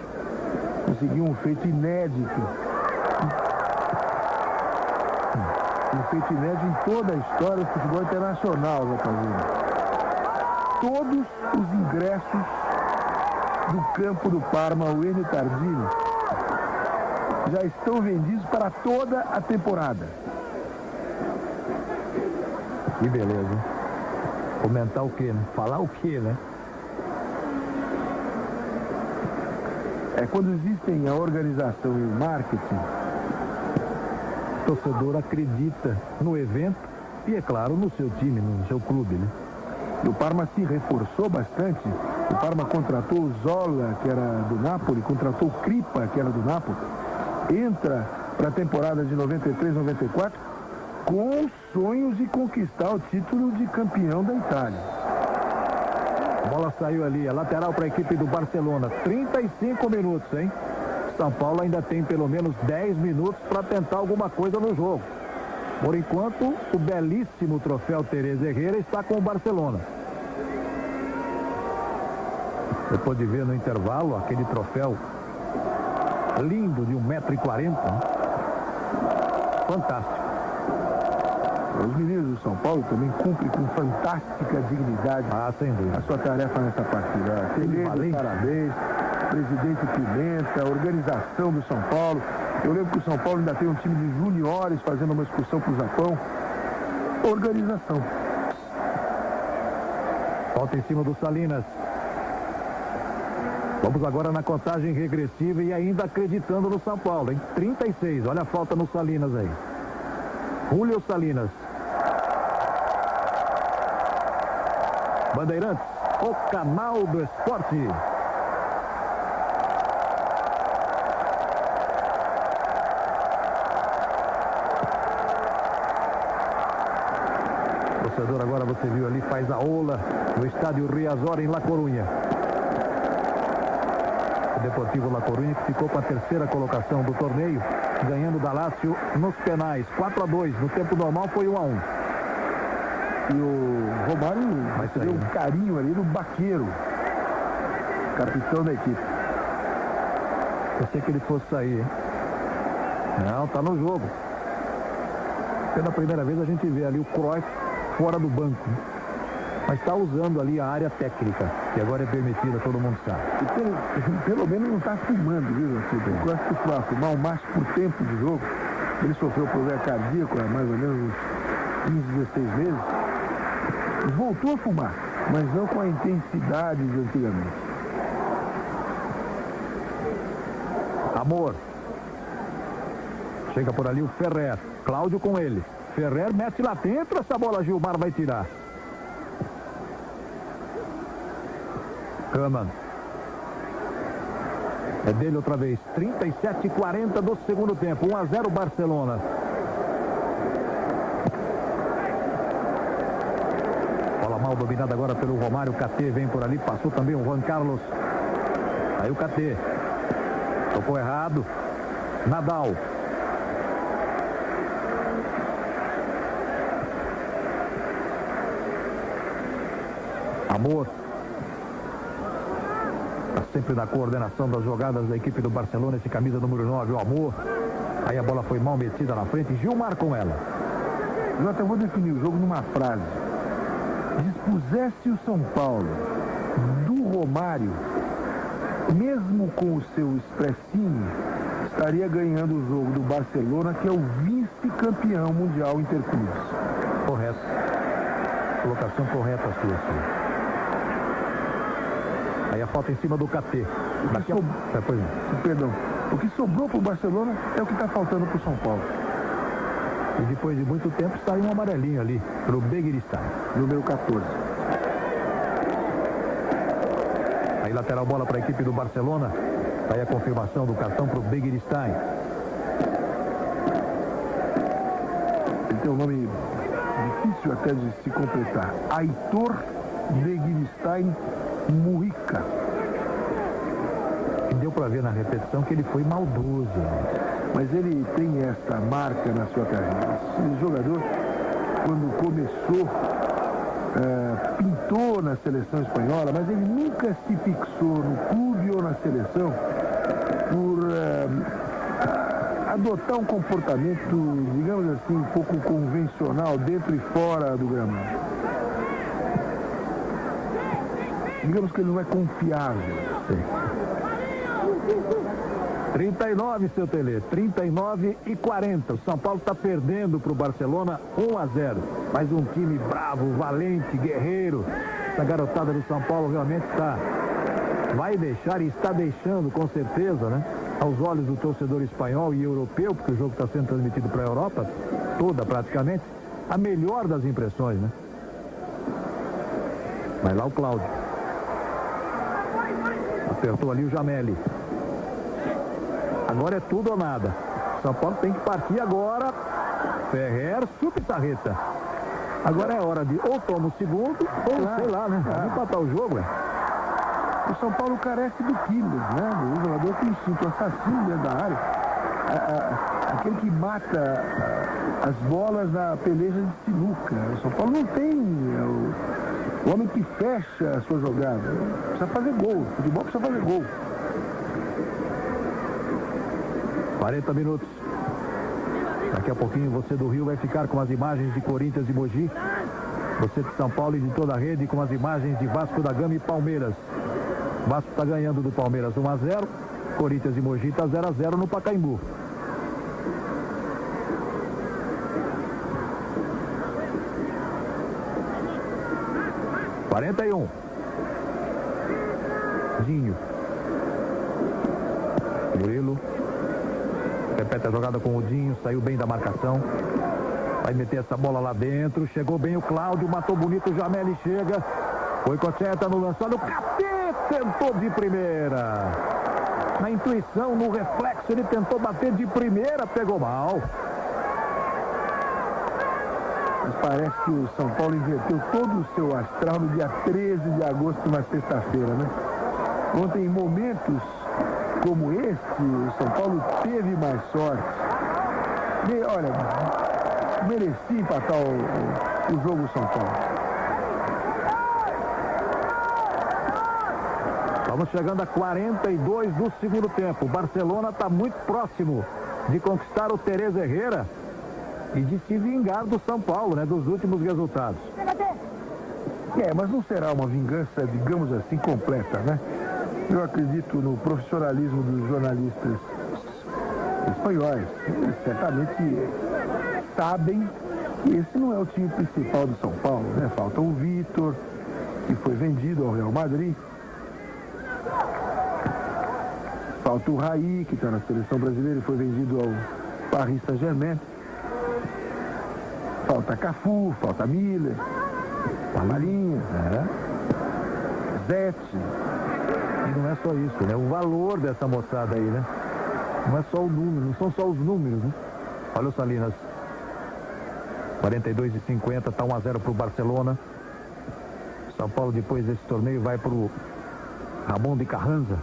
B: conseguiu um feito inédito. Um feito inédito em toda a história do futebol internacional, Zapazini. Todos os ingressos do campo do Parma, o Eni Tardini, já estão vendidos para toda a temporada.
A: Que beleza, hein? Comentar o quê, né? Falar o quê, né?
B: É quando existem a organização e o marketing,
A: o torcedor acredita no evento e, é claro, no seu time, no seu clube, né?
B: O Parma se reforçou bastante. O Parma contratou o Zola, que era do Napoli, contratou o Kripa, que era do Napoli. Entra para a temporada de 93-94 com sonhos de conquistar o título de campeão da Itália.
A: A bola saiu ali, a lateral para a equipe do Barcelona. 35 minutos, hein? São Paulo ainda tem pelo menos 10 minutos para tentar alguma coisa no jogo. Por enquanto, o belíssimo troféu Teresa Herrera está com o Barcelona. Você pode ver no intervalo aquele troféu lindo de 1,40 m. Né? Fantástico.
B: Os meninos do São Paulo também cumprem com fantástica dignidade
A: sem dúvida.
B: a sua tarefa nessa partida. Feliz, parabéns, presidente Pimenta, organização do São Paulo. Eu lembro que o São Paulo ainda tem um time de juniores fazendo uma excursão para o Japão. Organização.
A: Falta em cima do Salinas. Vamos agora na contagem regressiva e ainda acreditando no São Paulo, hein? 36, olha a falta no Salinas aí. Julio Salinas. Bandeirantes, o canal do esporte. O torcedor agora, você viu ali, faz a ola no estádio Riazor em La Coruña. O Deportivo La Coruña que ficou com a terceira colocação do torneio, ganhando da Lazio nos penais, 4-2. No tempo normal foi 1-1.
B: E o Romário deu um carinho ali no Baqueiro, capitão da equipe.
A: Pensei que ele fosse sair, hein? Não, tá no jogo. Pela primeira vez a gente vê ali o Cruyff fora do banco, né? Mas está usando ali a área técnica, que agora é permitida, todo mundo sabe.
B: E pelo menos não está fumando, viu, Cida? Eu gosto de fumar o máximo por tempo de jogo. Ele sofreu problema cardíaco há mais ou menos uns 15, 16 meses. Voltou a fumar, mas não com a intensidade de antigamente.
A: Amor. Chega por ali o Ferrer. Cláudio com ele. Ferrer mete lá dentro, essa bola Gilmar vai tirar. Kaman. É dele outra vez. 37:40 do segundo tempo. 1-0 Barcelona. Bola mal dominada agora pelo Romário. O KT vem por ali. Passou também o Juan Carlos. Aí o KT. Tocou errado. Nadal. Amor. Está sempre na coordenação das jogadas da equipe do Barcelona. Esse camisa número 9, o Amor. Aí a bola foi mal metida na frente. Gilmar com ela.
B: Eu até vou definir o jogo numa frase. Dispusesse o São Paulo do Romário, mesmo com o seu expressinho, estaria ganhando o jogo do Barcelona, que é o vice-campeão mundial interclubes.
A: Correto. Colocação correta a sua. falta em cima do KT.
B: Perdão. O que sobrou para o Barcelona é o que está faltando para o São Paulo.
A: E depois de muito tempo saiu um amarelinho ali para o Begiristain.
B: Número 14.
A: Aí lateral bola para a equipe do Barcelona. Aí a confirmação do cartão para o Begiristain.
B: Ele tem um nome difícil até de se completar. Aitor Begiristain Mujica.
A: Deu para ver na repetição que ele foi maldoso.
B: Mas ele tem esta marca na sua carreira. Esse jogador, quando começou, pintou na seleção espanhola, mas ele nunca se fixou no clube ou na seleção por adotar um comportamento, digamos assim, um pouco convencional dentro e fora do gramado. Digamos que ele não é confiável.
A: Sim. 39, seu Tele, 39 e 40. O São Paulo está perdendo para o Barcelona 1-0. Mas um time bravo, valente, guerreiro. Essa garotada do São Paulo realmente vai deixar e está deixando, com certeza, né? Aos olhos do torcedor espanhol e europeu, porque o jogo está sendo transmitido para a Europa toda praticamente, a melhor das impressões, né? Vai lá o Cláudio. Apertou ali o Jameli. Agora é tudo ou nada. São Paulo tem que partir agora. Ferrer, super Sarreta. Agora é hora de ou toma o segundo, ou sei lá, né? Vamos empatar o jogo,
B: O São Paulo carece do killer, né? O jogador que instinto assassino dentro da área. Aquele que mata as bolas na peleja de sinuca. O São Paulo não tem o homem que fecha a sua jogada. Precisa fazer gol. O futebol precisa fazer gol.
A: 40 minutos. Daqui a pouquinho você do Rio vai ficar com as imagens de Corinthians e Mogi. Você de São Paulo e de toda a rede com as imagens de Vasco da Gama e Palmeiras. Vasco está ganhando do Palmeiras 1-0. Corinthians e Mogi está 0-0 no Pacaembu. Zinho. Murilo. Repete a jogada com o Dinho, saiu bem da marcação. Vai meter essa bola lá dentro. Chegou bem o Cláudio, matou bonito o Jameli, chega. Foi Cocheta no lance. Olha o KT, tentou de primeira. Na intuição, no reflexo, ele tentou bater de primeira, pegou mal.
B: Mas parece que o São Paulo inverteu todo o seu astral no dia 13 de agosto, na sexta-feira, né? Ontem, em momentos como esse, o São Paulo teve mais sorte. Olha, merecia empatar o jogo São Paulo.
A: Estamos chegando a 42 do segundo tempo. O Barcelona está muito próximo de conquistar o Tereza Herrera e de se vingar do São Paulo, né? Dos últimos resultados.
B: Mas não será uma vingança, digamos assim, completa, né? Eu acredito no profissionalismo dos jornalistas espanhóis. Eles certamente sabem que esse não é o time principal do São Paulo, né? Falta o Vitor, que foi vendido ao Real Madrid. Falta o Raí, que está na seleção brasileira e foi vendido ao Paris Saint-Germain. Falta Cafu, falta Miller, Marinha, Zete.
A: E não é só isso, né? O valor dessa moçada aí, né? Não é só o número, não são só os números, né? Olha o Salinas. 42 e 50, tá 1-0 pro Barcelona. São Paulo, depois desse torneio, vai pro Ramon de Carranza.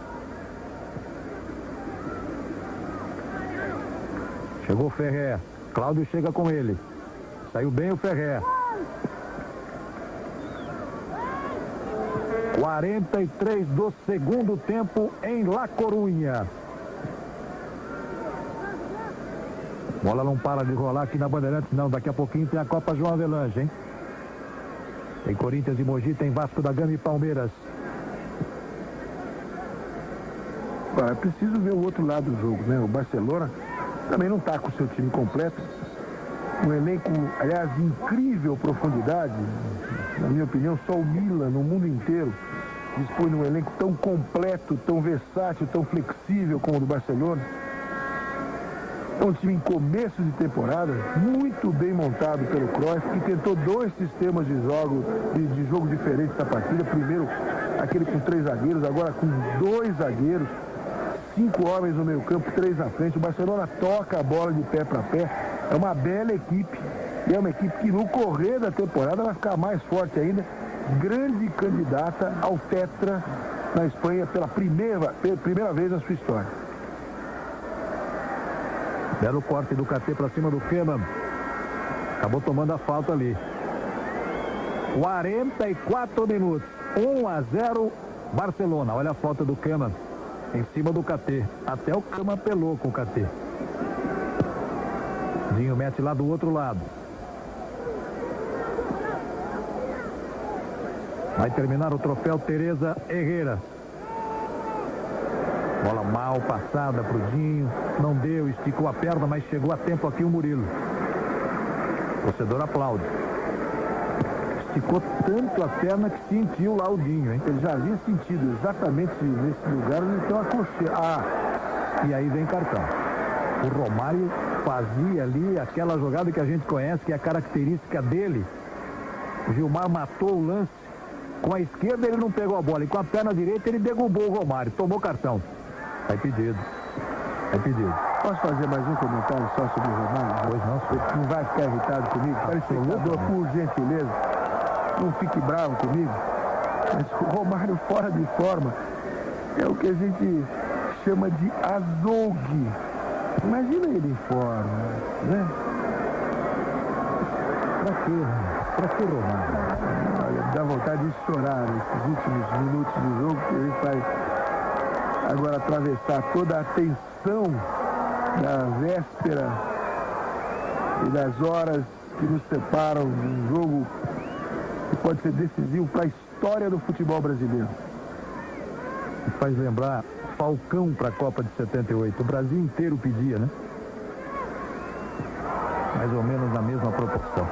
A: Chegou o Ferrer. Cláudio chega com ele. Saiu bem o Ferrer. 43 do segundo tempo em La Coruña. Bola não para de rolar aqui na Bandeirantes, não. Daqui a pouquinho tem a Copa João Avelange, hein? Tem Corinthians e Mogi, tem Vasco da Gama e Palmeiras.
B: É preciso ver o outro lado do jogo, né? O Barcelona também não está com o seu time completo. Um elenco, aliás, de incrível profundidade. Na minha opinião, só o Milan, no mundo inteiro, dispõe de um elenco tão completo, tão versátil, tão flexível como o do Barcelona. É um time em começo de temporada, muito bem montado pelo Cruyff, que tentou 2 sistemas de jogo diferentes da partida. Primeiro, aquele com 3 zagueiros, agora com 2 zagueiros, 5 homens no meio campo, 3 na frente. O Barcelona toca a bola de pé para pé. É uma bela equipe. E é uma equipe que no correr da temporada vai ficar mais forte ainda. Grande candidata ao Tetra na Espanha pela primeira vez na sua história.
A: Belo corte do KT para cima do Keman. Acabou tomando a falta ali. 44 minutos. 1-0 Barcelona. Olha a falta do Keman em cima do KT. Até o Keman apelou com o KT. Dinho mete lá do outro lado. Vai terminar o troféu Teresa Herrera. Bola mal passada pro Dinho. Não deu, esticou a perna, mas chegou a tempo aqui o Murilo. O torcedor aplaude. Esticou tanto a perna que sentiu lá o Dinho, hein?
B: Ele já havia sentido exatamente nesse lugar onde tem uma cocheira.
A: E aí vem cartão. O Romário fazia ali aquela jogada que a gente conhece, que é a característica dele. O Gilmar matou o lance. Com a esquerda ele não pegou a bola. E com a perna direita ele derrubou o Romário. Tomou cartão. Vai pedido. Vai pedido.
B: Posso fazer mais um comentário só sobre o Romário?
A: Pois não,
B: senhor. Não vai ficar irritado comigo? Telespectador, por gentileza, não fique bravo comigo. Mas o Romário fora de forma é o que a gente chama de azougue. Imagina ele em forma, né?
A: Pra que Romário?
B: Olha, dá vontade de chorar nesses últimos minutos do jogo, que ele vai agora atravessar toda a tensão da véspera e das horas que nos separam de um jogo que pode ser decisivo para a história do futebol brasileiro.
A: Faz lembrar Falcão para a Copa de 78. O Brasil inteiro pedia, né? Mais ou menos na mesma proporção.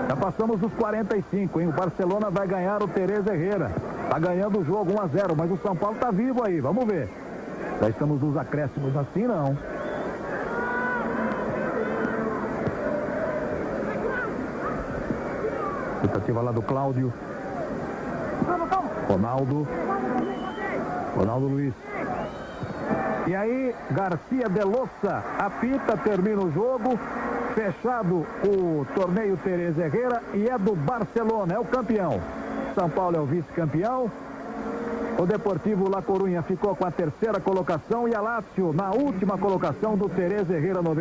A: Já passamos dos 45, hein? O Barcelona vai ganhar o Teresa Herrera. Tá ganhando o jogo 1-0, mas o São Paulo tá vivo aí, vamos ver. Já estamos nos acréscimos, assim não. Tentativa lá do Cláudio. Ronaldo Luiz. E aí, Garcia de Loça apita, termina o jogo. Fechado o torneio Teresa Herrera e é do Barcelona, é o campeão. São Paulo é o vice-campeão. O Deportivo La Coruña ficou com a 3ª colocação e a Lazio na última colocação do Teresa Herrera 90.